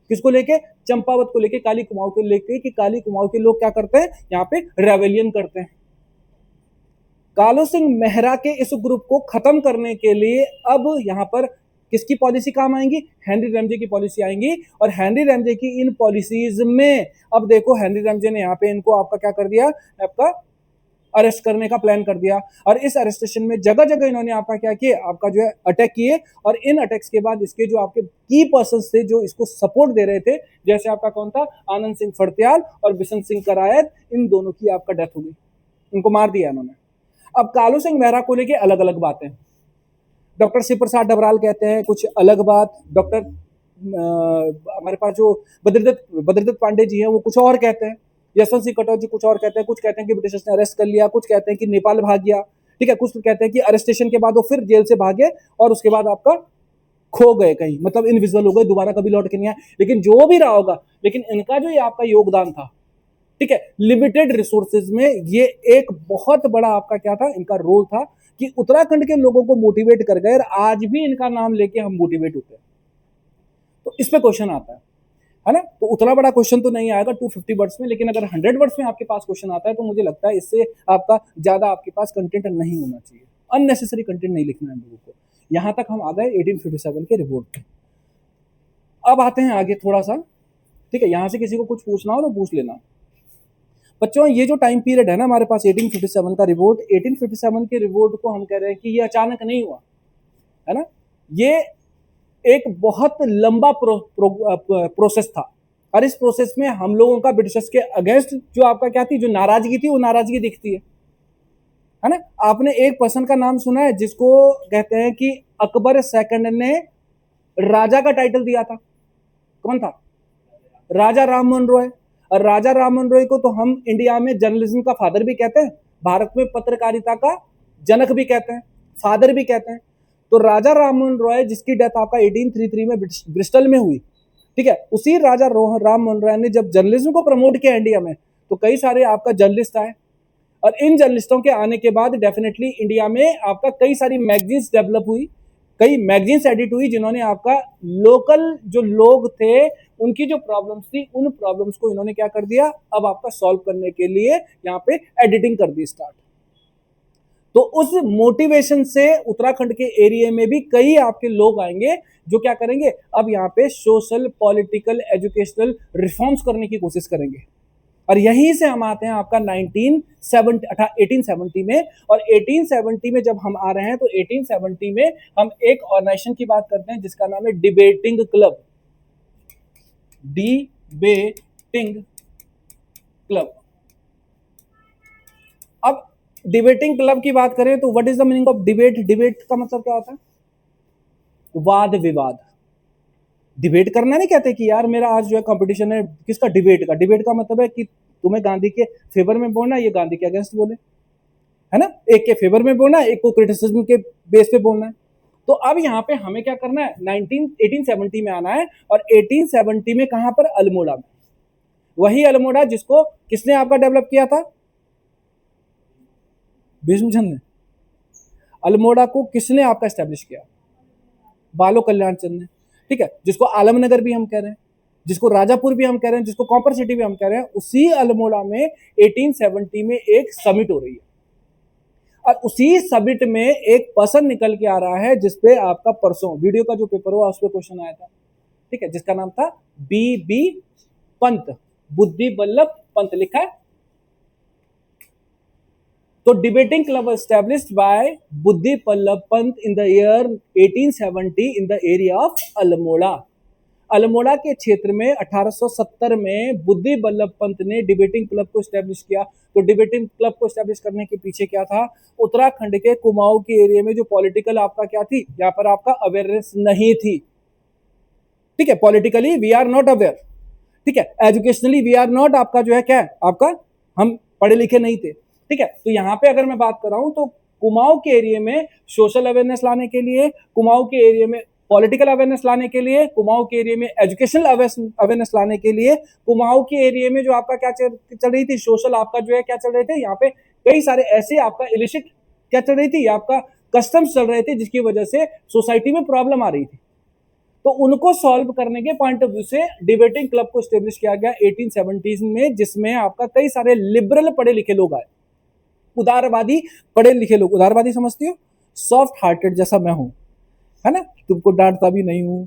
किसको लेके? चंपावत को लेके, काली कुमाऊं को लेके, कि काली कुमाऊं के लोग क्या करते हैं, यहाँ पे रेवेलियन करते हैं। कालू सिंह मेहरा के इस ग्रुप को खत्म करने के लिए अब यहाँ पर किसकी पॉलिसी काम आएंगी? हेनरी रैमजे की पॉलिसी आएंगी। और हेनरी रैमजे की इन पॉलिसीज में अब देखो, हेनरी रैमजे ने यहाँ पे इनको आपका क्या कर दिया, आपका अरेस्ट करने का प्लान कर दिया। और इस अरेस्टेशन में जगह जगह इन्होंने आपका क्या किया, आपका जो है अटैक किए। और इन अटैक्स के बाद इसके जो आपके की पर्सन थे जो इसको सपोर्ट दे रहे थे, जैसे आपका कौन था, आनंद सिंह फड़त्याल और बिशन सिंह करायत, इन दोनों की आपका डेथ हो गई, इनको मार दिया इन्होंने। अब कालू सिंह मेहरा को लेके अलग अलग बातें, डॉक्टर शिव प्रसाद डबराल कहते हैं कुछ अलग बात, डॉक्टर हमारे पास जो बद्रीदत्त पांडे जी हैं वो कुछ और कहते हैं, यशवंत सिंह कटौत जी कुछ और कहते हैं। कुछ कहते हैं कि ब्रिटिशर्स ने अरेस्ट कर लिया, कुछ कहते हैं कि नेपाल भाग गया, ठीक है, कुछ कहते हैं कि अरेस्टेशन के बाद वो फिर जेल से भागे और उसके बाद आपका खो गए कहीं, मतलब इनविजिबल हो गए, दोबारा कभी लौट के नहीं आए। लेकिन जो भी रहा होगा, लेकिन इनका जो ये आपका योगदान था, ठीक है, लिमिटेड रिसोर्सेज में ये एक बहुत बड़ा आपका क्या था, इनका रोल था कि उत्तराखंड के लोगों को मोटिवेट कर गए। और आज भी इनका नाम लेके हम मोटिवेट होते हैं। तो इस पे क्वेश्चन आता है ना। तो उतना बड़ा क्वेश्चन तो नहीं आएगा 250 वर्ड्स में, लेकिन अगर 100 वर्ड्स में आपके पास क्वेश्चन आता है तो मुझे लगता है इससे आपका ज्यादा आपके पास कंटेंट नहीं होना चाहिए, अननेसेसरी कंटेंट नहीं लिखना है लोगों को। यहां तक हम आ गए 1857 के रिपोर्ट पे। अब आते हैं आगे थोड़ा सा, ठीक है, यहां से किसी को कुछ पूछना हो तो पूछ लेना। बच्चों ये जो टाइम पीरियड है ना हमारे पास 1857 का रिवोल्ट, 1857 के रिवोल्ट को हम कह रहे हैं कि ये अचानक नहीं हुआ, है ना। ये एक बहुत लंबा प्रोसेस था। और इस प्रोसेस में हम लोगों का ब्रिटिशर्स के अगेंस्ट जो आपका क्या थी, जो नाराजगी थी, वो नाराजगी दिखती है ना। आपने एक पर्सन का नाम सुना है जिसको कहते हैं कि अकबर सेकंड ने राजा का टाइटल दिया था? कौन था? राजा राममोहन रॉय। और राजा राममोहन रॉय को तो हम इंडिया में जर्नलिज्म का फादर भी कहते हैं, भारत में पत्रकारिता का जनक भी कहते हैं, फादर भी कहते हैं। तो राजा राममोहन रॉय जिसकी डेथ आपका 1833 में ब्रिस्टल में हुई, ठीक है, उसी राजा राममोहन रॉय ने जब जर्नलिज्म को प्रमोट किया इंडिया में, तो कई सारे आपका जर्नलिस्ट आए। और इन जर्नलिस्टों के आने के बाद डेफिनेटली इंडिया में आपका कई सारी मैगजीन्स डेवलप हुई, कई मैगजीन्स एडिट हुई, जिन्होंने आपका लोकल जो लोग थे उनकी जो प्रॉब्लम्स थी, उन प्रॉब्लम्स को इन्होंने क्या कर दिया, अब आपका सॉल्व करने के लिए यहाँ पे एडिटिंग कर दी स्टार्ट। तो उस मोटिवेशन से उत्तराखंड के एरिया में भी कई आपके लोग आएंगे जो क्या करेंगे, अब यहाँ पे सोशल, पॉलिटिकल, एजुकेशनल रिफॉर्म्स करने की कोशिश करेंगे। और यहीं से हम आते हैं आपका 1870 में। और 1870 में जब हम आ रहे हैं तो 1870 में हम एक ऑर्गेनाइजेशन की बात करते हैं जिसका नाम है डिबेटिंग क्लब। Debating club. अब डिबेटिंग क्लब की बात करें तो what is the meaning of debate? Debate का मतलब क्या होता है? वाद विवाद। डिबेट करना नहीं कहते कि यार मेरा आज जो है कंपटीशन है किसका, डिबेट का। डिबेट का मतलब है कि तुम्हें गांधी के फेवर में बोलना, ये गांधी के अगेंस्ट बोले, है ना, एक के फेवर में बोलना, एक को क्रिटिसिज्म के बेस पे बोलना है। तो अब यहाँ पे हमें क्या करना है, 1870 में आना है। और 1870 में कहां पर? अल्मोड़ा में। वही अल्मोड़ा जिसको किसने आपका डेवलप किया था? भीष्मचंद ने। अल्मोड़ा को किसने आपका एस्टेब्लिश किया? बालो कल्याण चंद ने, ठीक है, जिसको आलमनगर भी हम कह रहे हैं, जिसको राजापुर भी हम कह रहे हैं, जिसको कॉपर सिटी भी हम कह रहे हैं। उसी अल्मोड़ा में 1870 में एक समिट हो रही है, और उसी समिट में एक पर्सन निकल के आ रहा है जिसपे आपका परसों वीडियो का जो पेपर हुआ उस पर क्वेश्चन आया था, ठीक है, जिसका नाम था बी पंत, बुद्धि बल्लभ पंत लिखा है। तो debating club established by Buddhi Ballabh Pant in the year 1870 in the area of Almora. Almora के क्षेत्र में 1870 में बुद्धि बल्लभ पंत ने डिबेटिंग क्लब को एस्टैब्लिश किया। तो डिबेटिंग क्लब को एस्टैब्लिश करने के पीछे क्या था? उत्तराखंड के कुमाऊं के एरिया में जो पॉलिटिकल आपका क्या थी, यहाँ पर आपका अवेयरनेस नहीं थी, ठीक है, politically we are not aware, ठीक है, एजुकेशनली वी आर नॉट, आपका जो है क्या है, आपका हम पढ़े लिखे नहीं थे, ठीक है। तो यहाँ पे अगर मैं बात कर रहा हूं तो कुमाऊं के एरिया में सोशल अवेयरनेस लाने के लिए, कुमाऊं के एरिया में पॉलिटिकल अवेयरनेस लाने के लिए, कुमाऊं के एरिया में एजुकेशनल अवेयरनेस लाने के लिए, कुमाऊं के एरिया में जो आपका क्या चल रही थी, सोशल आपका जो है क्या चल रहे थे, यहाँ पे कई सारे ऐसे आपका इलिसिट क्या चल रही थी, आपका कस्टम्स चल रहे थे जिसकी वजह से सोसाइटी में प्रॉब्लम आ रही थी। तो उनको सॉल्व करने के पॉइंट ऑफ व्यू से डिबेटिंग क्लब को एस्टेब्लिश किया गया 1870 में, जिसमें आपका कई सारे लिबरल पढ़े लिखे लोग आए, उदारवादी पढ़े लिखे लोग। उदारवादी समझती हो? सॉफ्ट हार्टेड, जैसा मैं हूं, है ना, तुमको डांटता भी नहीं हूं,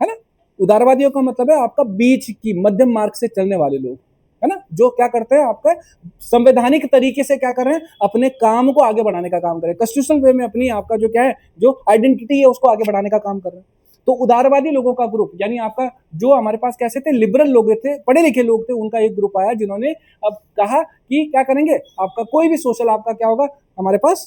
है ना। उदारवादियों का मतलब है आपका बीच की मध्यम मार्ग से चलने वाले लोग, है ना, जो क्या करते हैं, आपका संवैधानिक तरीके से क्या कर रहे हैं, अपने काम को आगे बढ़ाने का काम कर रहे हैं, कॉन्स्टिट्यूशनल वे में अपनी आपका जो क्या है, जो आइडेंटिटी है उसको आगे बढ़ाने का काम कर रहे हैं। तो उदारवादी लोगों का ग्रुप, यानी आपका जो हमारे पास कैसे थे, लिबरल लोग थे, पढ़े लिखे लोग थे, उनका एक ग्रुप आया जिन्होंने अब कहा कि क्या करेंगे, आपका कोई भी सोशल आपका क्या होगा, हमारे पास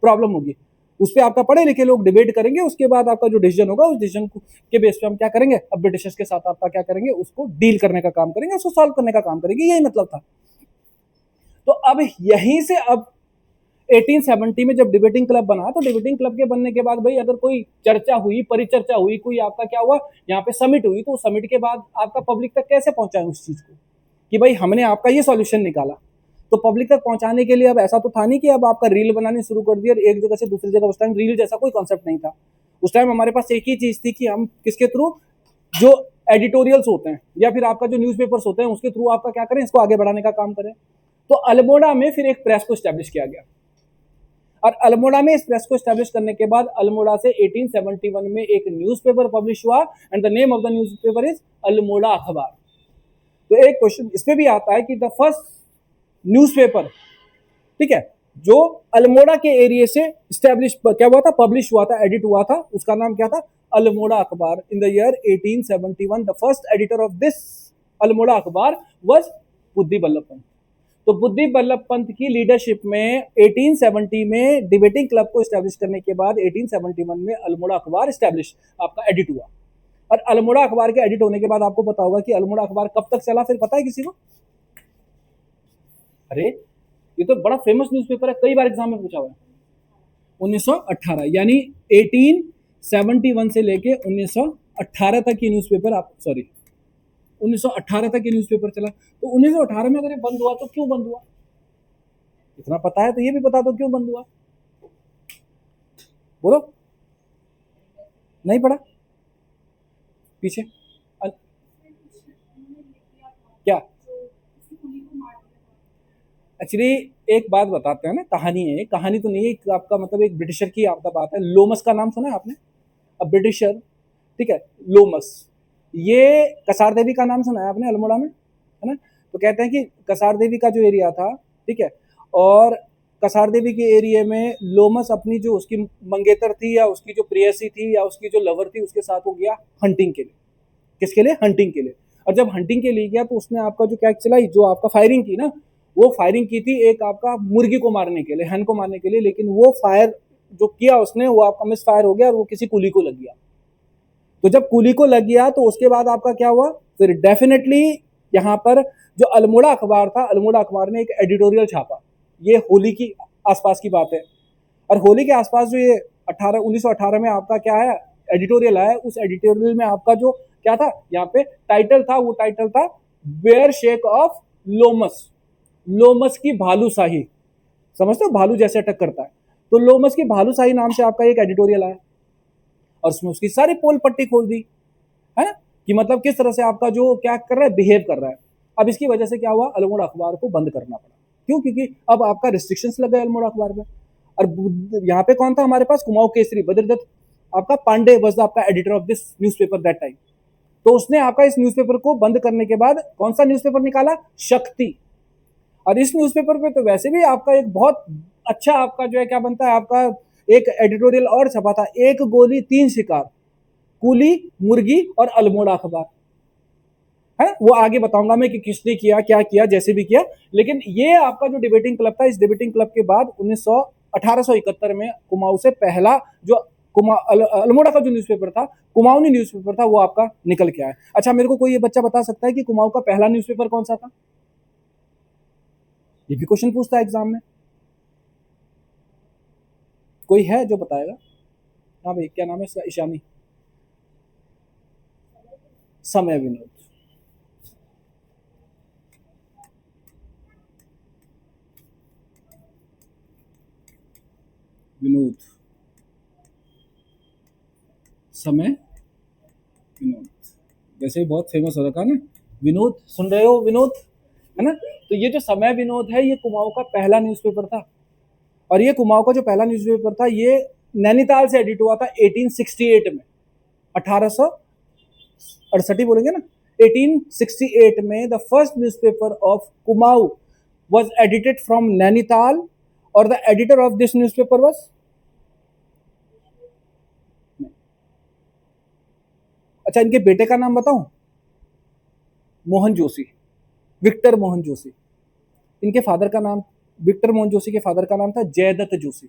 प्रॉब्लम होगी, उस पर आपका पढ़े लिखे लोग डिबेट करेंगे, उसके बाद आपका जो डिसीजन होगा उस डिसीजन के बेस पे हम क्या करेंगे, अब ब्रिटिशर्स के साथ आपका क्या करेंगे, उसको डील करने का काम करेंगे, उसको सॉल्व करने का काम करेंगे, यही मतलब था। तो अब यहीं से अब 1870 में जब डिबेटिंग क्लब बना, तो डिबेटिंग क्लब के बनने के बाद भाई अगर कोई चर्चा हुई, परिचर्चा हुई, कोई आपका क्या हुआ, यहाँ पे समिट हुई, तो समिट के बाद आपका पब्लिक तक कैसे पहुंचाए उस चीज को, कि भाई हमने आपका ये सॉल्यूशन निकाला। तो पब्लिक तक पहुंचाने के लिए अब ऐसा तो था नहीं कि अब आपका रील बनानी शुरू कर दी और एक जगह से दूसरी जगह, उस टाइम रील जैसा कोई कॉन्सेप्ट नहीं था। उस टाइम हमारे पास एक ही चीज थी कि हम किसके थ्रू, जो एडिटोरियल्स होते हैं या फिर आपका जो न्यूज़पेपर्स होते हैं उसके थ्रू आपका क्या करें, इसको आगे बढ़ाने का काम करें। तो अल्मोड़ा में फिर एक प्रेस को स्टैब्लिश किया गया, और अल्मोड़ा में इस प्रेस को स्टैब्लिश करने के बाद अल्मोड़ा से 1871 में एक न्यूज़पेपर पब्लिश हुआ, and the name of the newspaper is Almora अखबार। तो एक क्वेश्चन इसमें भी आता है कि द फर्स्ट न्यूज़पेपर, ठीक है, जो अल्मोड़ा के एरिया से स्टैब्लिश क्या हुआ था, पब्लिश हुआ था, एडिट हुआ था, उसका नाम क्या था, अल्मोड़ा अखबार। इन the year 1871 the first editor of this Almora अखबार वाज बुद्धि बल्लभ पंत। तो बुद्धि बल्लभ पंत की लीडरशिप में 1870 में डिबेटिंग क्लब को स्टैब्लिश करने के बाद 1871 में अल्मोड़ा अखबार स्टैब्लिश आपका एडिट हुआ। और अल्मोड़ा अखबार के एडिट होने के बाद आपको पता होगा कि अल्मोड़ा अखबार कब तक चला, फिर पता है किसी को? अरे ये तो बड़ा फेमस न्यूज़पेपर है, कई बार एग्जाम में पूछा हुआ है। 1918, यानी 1871 से लेके 1918 तक की न्यूज़पेपर, आप सॉरी 1918 तक ये न्यूज़पेपर चला। तो 1918 में अगर ये बंद हुआ तो क्यों बंद हुआ, इतना पता है तो ये भी बता दो क्यों बंद हुआ, बोलो। नहीं पढ़ा पीछे क्या? एक्चुअली एक बात बताते हैं ना, कहानी है, कहानी तो नहीं है, आपका मतलब एक ब्रिटिशर की आपका बात है। लोमस का नाम सुना है आपने? अब ब्रिटिशर, ठीक है, लोमस। ये कसार देवी का नाम सुना है आपने अल्मोड़ा में, है ना? तो कहते हैं कि कसार देवी का जो एरिया था, ठीक है, और कसार देवी के एरिया में लोमस अपनी जो उसकी मंगेतर थी या उसकी जो प्रेयसी थी या उसकी जो लवर थी उसके साथ वो गया हंटिंग के लिए। किसके लिए? हंटिंग के लिए। और जब हंटिंग के लिए गया तो उसने आपका जो क्या चलाई, जो आपका फायरिंग की ना, वो फायरिंग की थी एक आपका मुर्गी को मारने के लिए, हन को मारने के लिए, लेकिन वो फायर जो किया उसने वो आपका मिस फायर हो गया और वो किसी कुली को लग गया। तो जब कुली को लग गया तो उसके बाद आपका क्या हुआ, फिर डेफिनेटली यहाँ पर जो अल्मोड़ा अखबार था, अल्मोड़ा अखबार ने एक एडिटोरियल छापा। ये होली की आसपास की बात है, और होली के आसपास जो ये 1918 में आपका क्या है, एडिटोरियल आया। उस एडिटोरियल में आपका जो क्या था, यहाँ पे टाइटल था, वो टाइटल था bear shake of Lomas, Lomas की भालूशाही। समझते हो, भालू जैसे अटैक करता है। तो लोमस की भालूशाही नाम से आपका एक एडिटोरियल आया और उसमें उसकी सारी पोल पट्टी खोल दी, है ना, कि मतलब किस तरह से आपका जो क्या कर रहा है, बिहेव कर रहा है। अब इसकी वजह से क्या हुआ, अल्मोड़ा अखबार को बंद करना पड़ा। क्यों? क्योंकि अब आपका रिस्ट्रिक्शंस लग गए अल्मोड़ा अखबार पे। और यहाँ पे कौन था हमारे पास, कुमाऊं केसरी बद्रदत्त आपका पांडे वॉज आपका editor of this newspaper that time. तो उसने आपका इस न्यूज़पेपर को बंद करने के बाद कौन सा न्यूज़पेपर निकाला, शक्ति। और इस न्यूज़पेपर पे तो वैसे भी आपका एक बहुत अच्छा आपका जो है क्या बनता है, आपका एक एडिटोरियल और छपा था, एक गोली तीन शिकार, कुली, मुर्गी और अल्मोड़ा अखबार, है। वो आगे बताऊंगा मैं कि किसने किया, क्या किया, जैसे भी किया। लेकिन ये आपका जो डिबेटिंग क्लब था, इस डिबेटिंग क्लब के बाद 1871 में कुमाऊं से पहला जो अल्मोड़ा का जो न्यूज़पेपर था, कुमाऊनी न्यूज़पेपर था, वो आपका निकल के आया। अच्छा, मेरे को कोई ये बच्चा बता सकता है कि कुमाऊं का पहला न्यूज़पेपर कौन सा था? ये भी क्वेश्चन पूछता है एग्जाम में। कोई है जो बताएगा? हाँ भाई, क्या नाम है? ईशानी। समय विनोद। विनोद, समय विनोद, वैसे ही बहुत फेमस हो रखा है ना विनोद, सुन रहे हो विनोद, है ना। तो ये जो समय विनोद है, ये कुमाऊं का पहला न्यूज़पेपर था। और ये कुमाऊं का जो पहला न्यूज़पेपर था, ये नैनीताल से एडिट हुआ था 1868 में, 1868 ही बोलेंगे ना, 1868 में the first newspaper of Kumaon was edited from Nainital और the editor of this newspaper was, अच्छा इनके बेटे का नाम बताऊं, मोहन जोशी, विक्टर मोहन जोशी। इनके फादर का नाम, विक्टर मोहन जोशी के फादर का नाम था जयदत्त जोशी।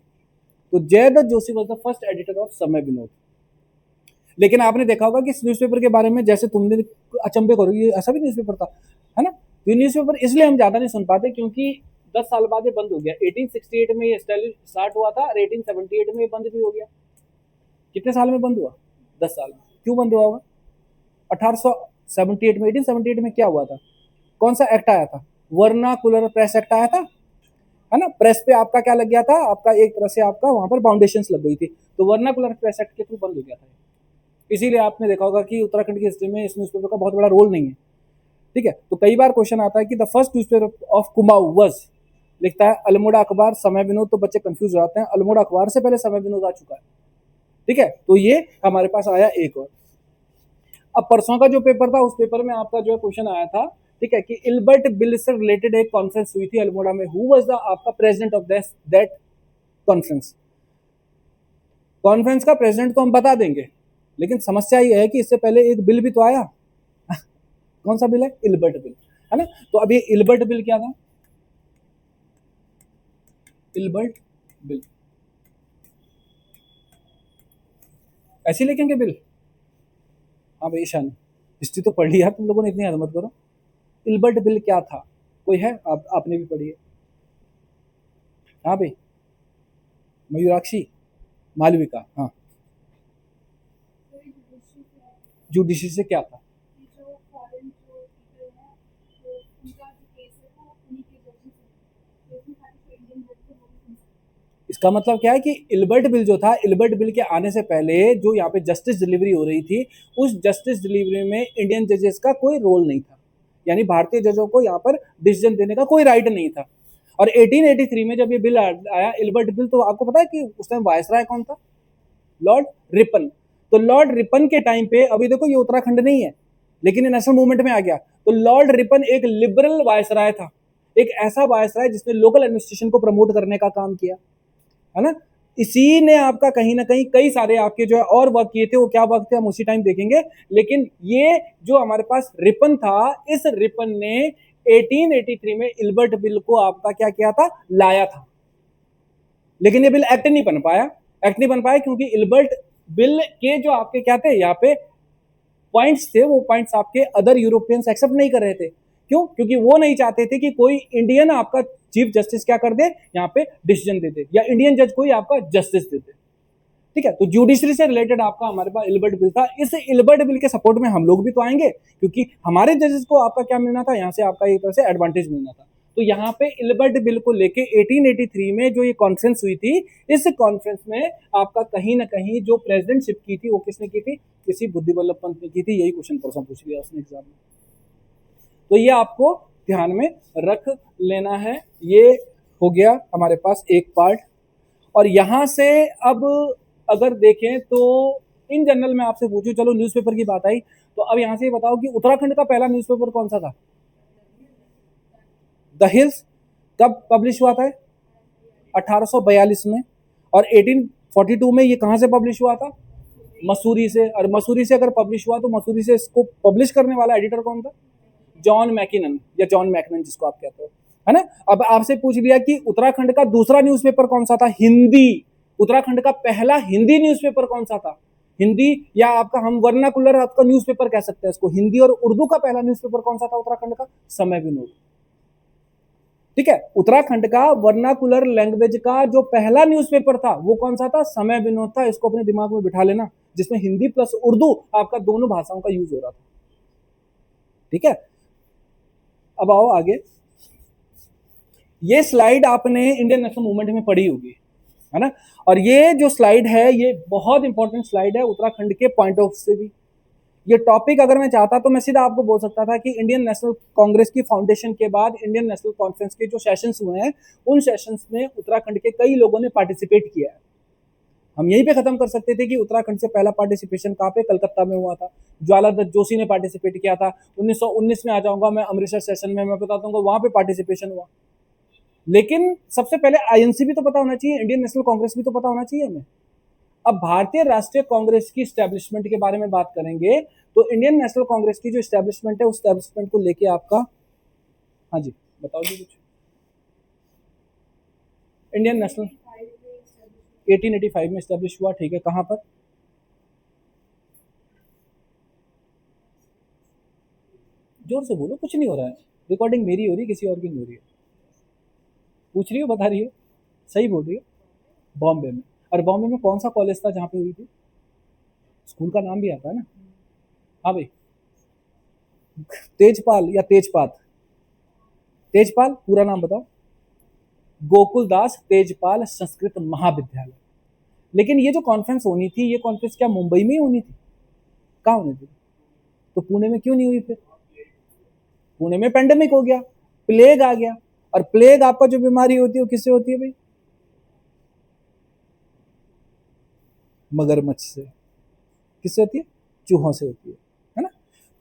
तो Jaydatt Joshi was the first editor of Samay Vinod. लेकिन आपने देखा होगा कि इस न्यूज़पेपर के बारे में जैसे तुमने अचंभे करोगे, ये ऐसा भी न्यूज़पेपर था, है ना। तो ये न्यूज़पेपर इसलिए हम ज्यादा नहीं सुन पाते क्योंकि 10 साल बाद ये बंद हो गया। 1868 में ये स्टार्ट हुआ था और 1878 में ये बंद भी हो गया। कितने साल में बंद हुआ? 10 साल में। क्यों बंद हुआ होगा? 1878 में, 1878 में क्या हुआ था, कौन सा एक्ट आया था? वर्नाकुलर प्रेस एक्ट आया था, है ना। प्रेस पे आपका क्या लग गया था, आपका एक तरह से आपका वहां पर बाउंडेशन लग गई थी। तो वर्नाकुलर प्रेस एक्ट के थ्रू बंद हो गया था। इसीलिए आपने देखा होगा कि उत्तराखंड की हिस्ट्री में इस न्यूज़पेपर का बहुत बड़ा रोल नहीं है। ठीक है, तो कई बार क्वेश्चन आता है कि the first newspaper of Kumaon was, लिखता है अल्मोड़ा अखबार, समय विनोद, तो बच्चे कंफ्यूज हो जाते हैं, अल्मोड़ा अखबार से पहले समय विनोद आ चुका है। ठीक है, तो ये हमारे पास आया एक और। अब परसों का जो पेपर था, उस पेपर में आपका जो है क्वेश्चन आया था, ठीक है, कि इल्बर्ट बिल से रिलेटेड एक कॉन्फ्रेंस हुई थी अल्मोड़ा में, हु वाज द आपका president of that conference. Conference का प्रेसिडेंट तो हम बता देंगे, लेकिन समस्या ये है कि इससे पहले एक बिल भी तो आया। कौन सा बिल है? इल्बर्ट बिल, है ना। तो अभी इल्बर्ट बिल क्या था? इल्बर्ट बिल, ऐसे लिखेंगे बिल? हाँ भाई ईशान, हिस्ट्री तो पढ़ लिया तुम लोगों ने, इतनी याद मत करो। इल्बर्ट बिल क्या था? कोई है? आपने भी पढ़ी है? हाँ भाई, मयूराक्षी, मालविका, हाँ। जुडिशरी से क्या था? इसका मतलब क्या है कि इल्बर्ट बिल जो था, इल्बर्ट बिल के आने से पहले जो यहाँ पे जस्टिस डिलीवरी हो रही थी, उस जस्टिस डिलीवरी में इंडियन जजेस का कोई रोल नहीं था। यानी भारतीय जजों को यहाँ पर डिसीजन देने का कोई राइट नहीं था। और 1883 में जब ये बिल आया, इल्बर्ट बिल, तो आपको पता है कि उस टाइम वायसराय कौन था? Lord Ripon. तो लॉर्ड रिपन के टाइम पे, अभी देखो ये उत्तराखंड नहीं है लेकिन ये नेशनल मूवमेंट में आ गया, तो लॉर्ड रिपन एक लिबरल वायसराय था, एक ऐसा वायसराय जिसने लोकल एडमिनिस्ट्रेशन को प्रमोट करने का काम किया, है ना। इसी ने आपका कहीं ना कहीं कई सारे आपके जो है और वर्क किए थे, वो क्या वर्क थे हम उसी टाइम देखेंगे। लेकिन ये जो हमारे पास रिपन था, इस रिपन ने 1883 में इल्बर्ट बिल को आपका क्या किया था, लाया था। लेकिन ये बिल एक्ट नहीं बन पाया। एक्ट नहीं बन पाया क्योंकि इल्बर्ट बिल के जो आपके क्या थे यहाँ पे पॉइंट्स थे, वो पॉइंट्स आपके अदर यूरोपियंस एक्सेप्ट नहीं कर रहे थे। क्यों? क्योंकि वो नहीं चाहते थे कि कोई इंडियन आपका चीफ जस्टिस क्या कर दे, यहाँ पे डिसीजन दे दे, या इंडियन जज कोई आपका जस्टिस दे दे। ठीक है, तो जुडिशरी से रिलेटेड आपका हमारे पास इल्बर्ट बिल था। इस इल्बर्ट बिल के सपोर्ट में हम लोग भी तो आएंगे, क्योंकि हमारे जजेस को आपका क्या मिलना था, यहाँ से आपका एक तरह से एडवांटेज मिलना था। तो यहाँ पे इल्बर्ट बिल को लेके 1883 में जो ये कॉन्फ्रेंस हुई थी, इस कॉन्फ्रेंस में आपका कहीं ना कहीं जो प्रेसिडेंटशिप की थी वो किसने की थी? किसी बुद्धि वल्लभ पंत ने की थी। यही क्वेश्चन परसों पूछ लिया उसने एग्जाम में। तो ये आपको ध्यान में रख लेना है। ये हो गया हमारे पास एक पार्ट। और यहाँ से अब अगर देखें तो इन जनरल में आपसे पूछूं, चलो न्यूज़पेपर की बात आई, तो अब यहाँ से ये बताओ कि उत्तराखंड का पहला न्यूज़पेपर कौन सा था? The hills. कब पब्लिश हुआ था? 1842 में। और 1842 में ये कहाँ से पब्लिश हुआ था? मसूरी से। और मसूरी से अगर पब्लिश हुआ तो मसूरी से इसको पब्लिश करने वाला एडिटर कौन था? जॉन मैकिनन या जॉन मैकनन जिसको आप कहते हो, है ना। अब आपसे पूछ लिया कि उत्तराखंड का दूसरा न्यूज़पेपर कौन सा था? हिंदी। उत्तराखंड का पहला हिंदी न्यूज़पेपर कौन सा था? हिंदी, या आपका हम वर्नाकुलर आपका न्यूज़पेपर कह सकते हैं इसको। हिंदी और उर्दू का पहला न्यूज़पेपर कौन सा था उत्तराखंड का? समय विनोद। ठीक है, उत्तराखंड का वर्नाकुलर लैंग्वेज का जो पहला न्यूज़पेपर था वो कौन सा था? समय विनोद था। इसको अपने दिमाग में बिठा लेना, जिसमें हिंदी प्लस उर्दू आपका दोनों भाषाओं का यूज हो रहा था। ठीक है, अब आओ आगे। ये स्लाइड आपने इंडियन नेशनल मूवमेंट में पढ़ी होगी, है ना। और ये जो स्लाइड है ये बहुत इंपॉर्टेंट स्लाइड है उत्तराखंड के पॉइंट ऑफ से भी। ये टॉपिक अगर मैं चाहता तो मैं सीधा आपको बोल सकता था कि इंडियन नेशनल कांग्रेस की फाउंडेशन के बाद इंडियन नेशनल कॉन्फ्रेंस के जो सेशंस हुए हैं उन सेशंस में उत्तराखंड के कई लोगों ने पार्टिसिपेट किया है। हम यहीं पे खत्म कर सकते थे कि उत्तराखंड से पहला पार्टिसिपेशन कहाँ पे? कलकत्ता में हुआ था। ज्वाला दत्त जोशी ने पार्टिसिपेट किया था। 1919 में आ जाऊंगा मैं अमृतसर सेशन में, मैं बता दूंगा वहां पे पार्टिसिपेशन हुआ। लेकिन सबसे पहले आईएनसी भी तो पता होना चाहिए, इंडियन नेशनल कांग्रेस भी तो पता होना चाहिए हमें। अब भारतीय राष्ट्रीय कांग्रेस की स्टैब्लिशमेंट के बारे में बात करेंगे तो इंडियन नेशनल कांग्रेस की जो स्टैब्लिशमेंट है उस स्टैब्लिशमेंट को लेके आपका, हाँ जी बताओ जी कुछ। इंडियन नेशनल 1885 में स्टैब्लिश हुआ, ठीक है। कहां पर? जोर से बोलो, कुछ नहीं हो रहा है। रिकॉर्डिंग मेरी हो रही है, किसी और की नहीं हो रही है। पूछ रही हो, बता रही हो, सही बोल रही हो। बॉम्बे में। और बॉम्बे में कौन सा कॉलेज था जहाँ पे हुई थी? स्कूल का नाम भी आता है ना। हाँ भाई, तेजपाल या तेजपात? तेजपाल पूरा नाम बताओ। गोकुलदास तेजपाल संस्कृत महाविद्यालय। लेकिन ये जो कॉन्फ्रेंस होनी थी, ये कॉन्फ्रेंस क्या मुंबई में ही होनी थी? कहाँ होनी थी? तो पुणे में क्यों नहीं हुई फिर? पुणे में पेंडेमिक हो गया, प्लेग आ गया। और प्लेग आपका जो बीमारी होती है वो किससे होती है भाई? मगरमच्छ से। किससे होती है? चूहों से होती है ना।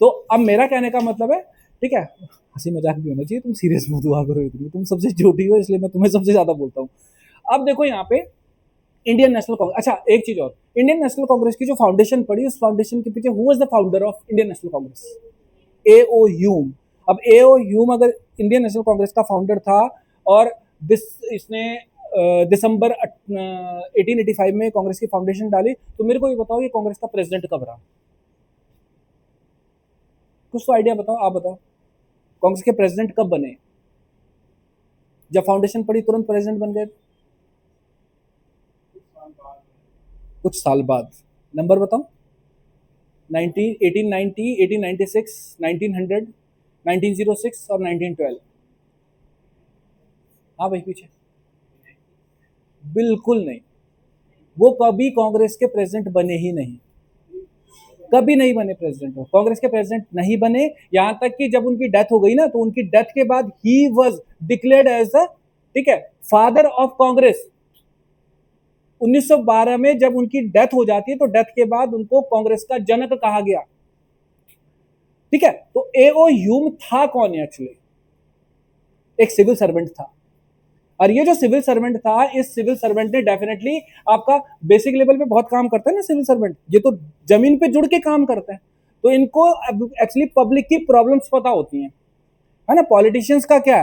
तो अब मेरा कहने का मतलब है, ठीक है, हंसी मजाक भी होना चाहिए, तुम सीरियस मत हुआ करो इतनी, तुम सबसे छोटी हो इसलिए मैं तुम्हें सबसे ज्यादा बोलता हूँ। अब देखो यहाँ पे इंडियन नेशनल कांग्रेस, अच्छा एक चीज और, इंडियन नेशनल कांग्रेस की जो फाउंडेशन पड़ी उस फाउंडेशन के पीछे who was the founder of Indian national Congress? A.O.. Hume. अब ए.ओ. ह्यूम अगर इंडियन नेशनल कांग्रेस का फाउंडर था और इसने दिसंबर 1885 में कांग्रेस की फाउंडेशन डाली, तो मेरे को ये बताओ ये कांग्रेस का प्रेसिडेंट कब रहा? कुछ तो आइडिया बताओ, आप बताओ कांग्रेस के प्रेसिडेंट कब बने? जब फाउंडेशन पड़ी तुरंत प्रेसिडेंट बन गए? कुछ साल बाद। नंबर बताओ। 19 1890 1896 1900 1906 और 1912। हाँ भाई पीछे। बिल्कुल नहीं, वो कभी कांग्रेस के प्रेसिडेंट बने ही नहीं, कभी नहीं बने प्रेसिडेंट। वो कांग्रेस के प्रेसिडेंट नहीं बने, यहां तक कि जब उनकी डेथ हो गई ना तो उनकी डेथ के बाद ही वाज डिक्लेयर्ड एज द, ठीक है, फादर ऑफ कांग्रेस। 1912 में जब उनकी डेथ हो जाती है तो डेथ के बाद उनको कांग्रेस का जनक कहा गया। ठीक है, तो ए.ओ. ह्यूम था कौन एक्चुअली? एक सिविल सर्वेंट था। और ये जो सिविल सर्वेंट था, इस सिविल सर्वेंट ने डेफिनेटली आपका बेसिक लेवल पे बहुत काम करता है ना सिविल सर्वेंट, ये तो जमीन पे जुड़ के काम करते हैं, तो इनको एक्चुअली पब्लिक की प्रॉब्लम्स पता होती हैं, है ना। पॉलिटिशियंस का क्या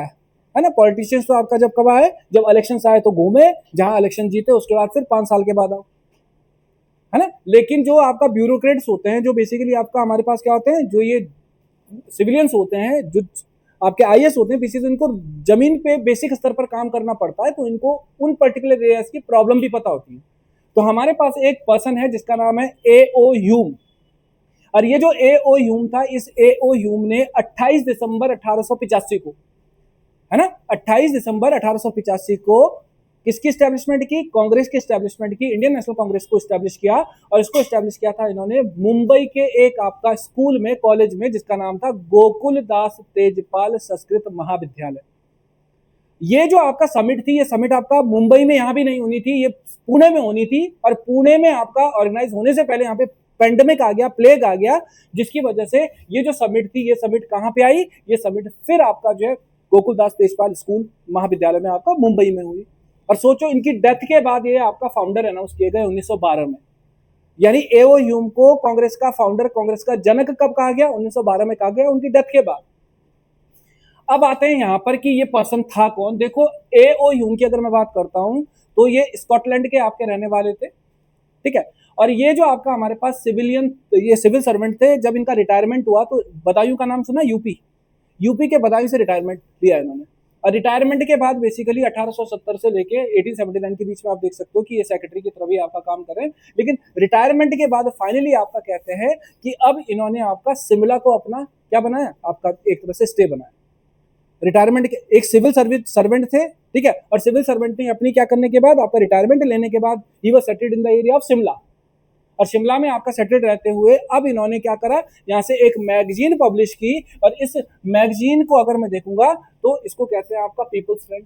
है ना, पॉलिटिशियंस तो आपका जब कब आए, जब इलेक्शन आए तो घूमे, जहां इलेक्शन जीते उसके बाद फिर 5 साल के बाद आओ, है ना। लेकिन जो आपका ब्यूरोक्रेट्स होते हैं, जो बेसिकली आपका हमारे पास क्या होते हैं, जो ये सिविलियंस होते हैं, जो आपके आईएएस होते हैं, पीसीएस, इनको जमीन पे बेसिक स्तर पर काम करना पड़ता है, तो इनको उन पर्टिकुलर एरियाज की प्रॉब्लम भी पता होती है। तो हमारे पास एक पर्सन है जिसका नाम है ए.ओ. ह्यूम। और ये जो ए.ओ. ह्यूम था, इस ए.ओ. ह्यूम ने 28 दिसंबर 1885 को, है ना, 28 दिसंबर 1885 को किसकी स्टैब्लिशमेंट की? कांग्रेस की स्टैब्लिशमेंट की, इंडियन नेशनल कांग्रेस को स्टैब्लिश किया। और इसको स्टैब्लिश किया था इन्होंने मुंबई के एक आपका स्कूल में, कॉलेज में, जिसका नाम था गोकुल दास तेजपाल संस्कृत महाविद्यालय। ये जो आपका समिट थी, ये समिट आपका मुंबई में यहां भी नहीं होनी थी, ये पुणे में होनी थी। और पुणे में आपका ऑर्गेनाइज होने से पहले यहाँ पे पेंडेमिक आ गया, प्लेग आ गया, जिसकी वजह से ये जो समिट थी, ये समिट कहां पे आई? ये समिट फिर आपका जो है गोकुलदास तेजपाल स्कूल महाविद्यालय में आपका मुंबई में हुई। और सोचो, इनकी डेथ के बाद ये आपका फाउंडर अनाउंस किए गए 1912 में। यानी एओ ह्यूम को कांग्रेस का फाउंडर, कांग्रेस का जनक कब कहा गया? 1912 में कहा गया, उनकी डेथ के बाद। अब आते हैं यहां पर कि ये पर्सन था कौन। देखो, एओ ह्यूम की अगर मैं बात करता हूं तो ये स्कॉटलैंड के आपके रहने वाले थे, ठीक है। और ये जो आपका हमारे पास ये सिविल सर्वेंट थे। जब इनका रिटायरमेंट हुआ तो बदायूं का नाम सुना? यूपी के बदायूं से रिटायरमेंट लिया इन्होंने। और रिटायरमेंट के बाद बेसिकली 1870 से लेके 1879 के बीच में आप देख सकते हो कि ये सेक्रेटरी की तरह भी आपका काम कर रहे हैं। लेकिन रिटायरमेंट के बाद फाइनली आपका कहते हैं कि अब इन्होंने आपका शिमला को अपना क्या बनाया? आपका एक तरह से स्टे बनाया। रिटायरमेंट के एक सिविल सर्वेंट थे, ठीक है। और सिविल सर्वेंट ने अपनी क्या करने के बाद, आपका रिटायरमेंट लेने के बाद, ही was settled in the area of Shimla. और शिमला में आपका सेटल्ड रहते हुए अब इन्होंने क्या करा? यहाँ से एक मैगजीन पब्लिश की। और इस मैगजीन को अगर मैं देखूंगा तो इसको कहते हैं आपका पीपल्स फ्रेंड।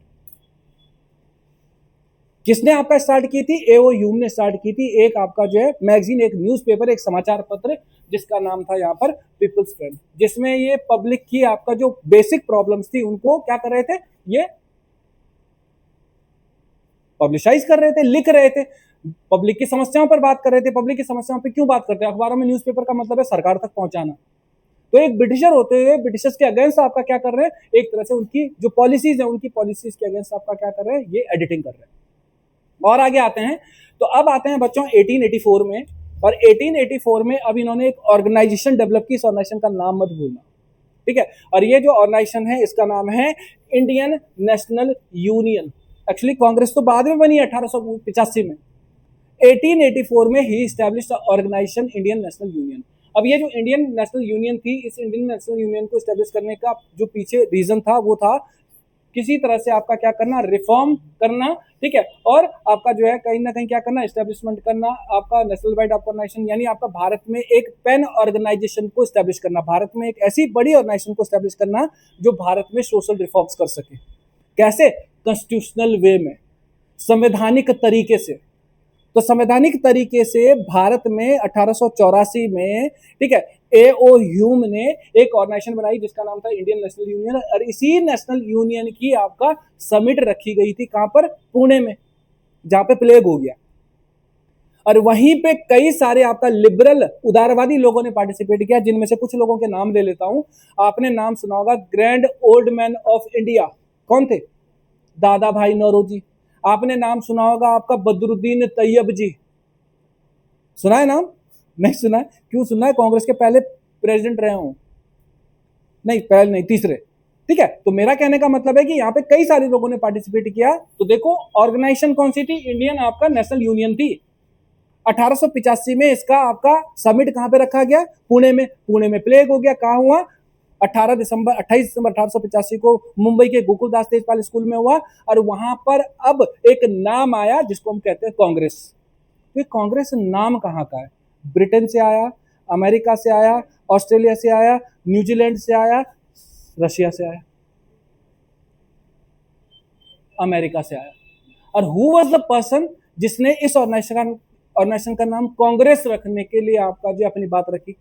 किसने आपका स्टार्ट की थी? एओ ह्यूम ने स्टार्ट की थी। एक आपका जो है मैगजीन, एक न्यूज़पेपर, एक समाचार पत्र, जिसका नाम था यहाँ पर पीपल्स फ्रेंड, जिसमें ये पब्लिक की आपका जो बेसिक प्रॉब्लम्स थी उनको क्या कर रहे थे? ये पब्लिशाइज कर रहे थे, लिख रहे थे, पब्लिक की समस्याओं पर बात कर रहे थे। पब्लिक की समस्याओं पर क्यों बात करते हैं? अखबारों में न्यूज़पेपर का मतलब है सरकार तक पहुंचाना। तो एक ब्रिटिशर होते हुए ब्रिटिशर्स के अगेंस्ट आपका क्या कर रहे हैं? एक तरह से उनकी जो पॉलिसीज है, उनकी पॉलिसीज के अगेंस्ट आपका क्या कर रहे हैं? ये एडिटिंग कर रहे हैं। और आगे आते हैं तो अब आते हैं बच्चों 1884 में। और 1884 में अब इन्होंने एक ऑर्गेनाइजेशन डेवलप की। इस ऑर्गेनाइजेशन का नाम मत भूलना, ठीक है। और ये जो ऑर्गेनाइजेशन है इसका नाम है Indian National Union. Actually Congress तो बाद में बनी 1885 में। 1884 में ही established organization Indian National Union. अब ये जो इंडियन नेशनल यूनियन थी, इस इंडियन नेशनल यूनियन को स्टैब्लिश करने का जो पीछे रीजन था वो था किसी तरह से आपका क्या करना? रिफॉर्म करना, ठीक है। और आपका जो है कहीं ना कहीं क्या करना? एस्टेब्लिशमेंट करना आपका नेशनल वाइड ऑर्गेनाइजेशन, यानी आपका भारत में एक पेन ऑर्गेनाइजेशन को स्टैब्लिश करना, भारत में एक ऐसी बड़ी ऑर्गेनाइजेशन को स्टैब्लिश करना जो भारत में सोशल रिफॉर्म्स कर सके। कैसे? कॉन्स्टिट्यूशनल वे में, संवैधानिक तरीके से। तो संवैधानिक तरीके से भारत में 1884 में, ठीक है, एओ ह्यूम ने एक ऑर्गेनाइजेशन बनाई जिसका नाम था इंडियन नेशनल यूनियन। और इसी नेशनल यूनियन की आपका समिट रखी गई थी। कहां पर? पुणे में, जहां पे प्लेग हो गया। और वहीं पे कई सारे आपका लिबरल उदारवादी लोगों ने पार्टिसिपेट किया, जिनमें से कुछ लोगों के नाम ले लेता हूं। आपने नाम सुना होगा grand old man of India. कौन थे? दादा भाई नौरोजी। आपने नाम सुना होगा आपका बदरुद्दीन तैयब जी। सुना है नाम? नहीं सुना है? क्यों सुना है? कांग्रेस के पहले प्रेसिडेंट रहे हों। नहीं, पहले नहीं, तीसरे, ठीक है। तो मेरा कहने का मतलब है कि यहाँ पे कई सारे लोगों ने पार्टिसिपेट किया। तो देखो, ऑर्गेनाइजेशन कौन सी थी? इंडियन आपका नेशनल यूनियन थी। 1885 में इसका आपका समिट कहां पे रखा गया? पुणे में। पुणे में प्लेग हो गया। कहां हुआ? 28 दिसंबर 1885 को मुंबई के गोकुलदास तेजपाल स्कूल में हुआ। और वहां पर अब एक नाम आया जिसको हम कहते हैं कांग्रेस। तो कांग्रेस नाम कहां का है? ब्रिटेन से आया, अमेरिका से आया, ऑस्ट्रेलिया से आया, न्यूजीलैंड से आया, रशिया से आया, अमेरिका से आया। और हु वाज द पर्सन जिसने इस ऑर्गेनाइजेशन का नाम कांग्रेस रखने के लिए आपका जो अपनी बात रखी?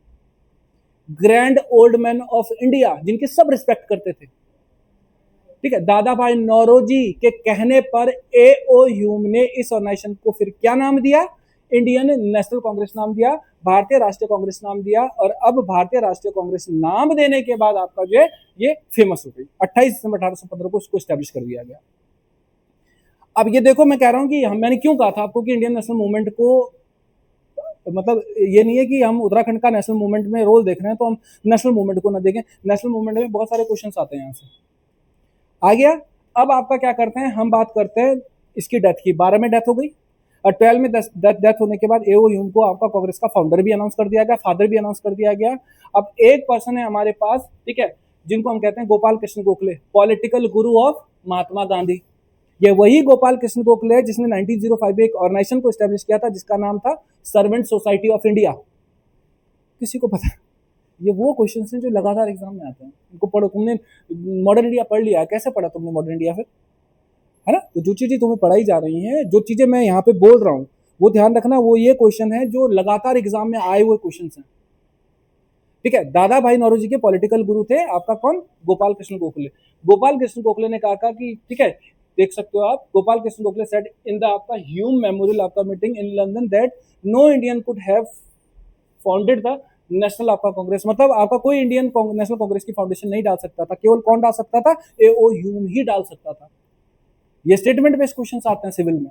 Grand old man of India, जिनकी सब रिस्पेक्ट करते थे, ठीक है। दादा भाई नौरोजी के कहने पर एओ ह्यूम ने इस ऑर्गेनाइजेशन को फिर क्या नाम दिया? इंडियन नेशनल कांग्रेस नाम दिया, भारतीय राष्ट्रीय कांग्रेस नाम दिया। और अब भारतीय राष्ट्रीय कांग्रेस नाम देने के बाद आपका जो है ये फेमस हो गई। 28 दिसंबर 1815 को इसको स्टैब्लिश कर दिया गया। अब ये देखो, मैं कह रहा हूं कि मैंने क्यों कहा था आपको कि इंडियन नेशनल मूवमेंट को, मतलब ये नहीं है कि हम उत्तराखंड का नेशनल मूवमेंट में रोल देख रहे हैं तो हम नेशनल मूवमेंट को ना देखें। नेशनल मूवमेंट में बहुत सारे क्वेश्चंस आते हैं यहाँ से। आ गया। अब आपका क्या करते हैं, हम बात करते हैं इसकी डेथ की। 12 में डेथ हो गई और 12 में डेथ होने के बाद एओ ह्यूम को आपका कांग्रेस का फाउंडर भी अनाउंस कर दिया गया, फादर भी अनाउंस कर दिया गया। अब एक पर्सन है हमारे पास, ठीक है, जिनको हम कहते हैं Gopal Krishna Gokhale, political Guru of Mahatma Gandhi. ये वही गोपाल कृष्ण गोखले है जिसने 1905 में एक ऑर्गेनाइजेशन को एस्टेब्लिश किया था जिसका नाम था सर्वेंट सोसाइटी ऑफ इंडिया। किसी को पता? ये वो क्वेश्चन हैं जो लगातार एग्जाम में आते हैं। इनको पढ़ो। तुमने मॉडर्न इंडिया पढ़ लिया है, कैसे पढ़ा तुमने मॉडर्न इंडिया फिर, है ना? तो जो चीजें तुम्हें पढ़ाई जा रही हैं, जो चीजें मैं यहाँ पे बोल रहा हूँ, वो ध्यान रखना, वो ये क्वेश्चन है जो लगातार एग्जाम में आए हुए क्वेश्चन हैं। ठीक है। दादा भाई नौरोजी के पॉलिटिकल गुरु थे आपका कौन? गोपाल कृष्ण गोखले। गोपाल कृष्ण गोखले ने कहा कि ठीक है, देख सकते हो आप, Gopal Krishna Gokhale said in the आपका ह्यूम मेमोरियल आपका meeting in London that no Indian could have founded the national आपका कांग्रेस। मतलब आपका कोई इंडियन नेशनल कांग्रेस की फाउंडेशन नहीं डाल सकता था, केवल कौन डाल सकता था? ए ओ ह्यूम ही डाल सकता था। ये स्टेटमेंट बेस्ड क्वेश्चन आते हैं सिविल में।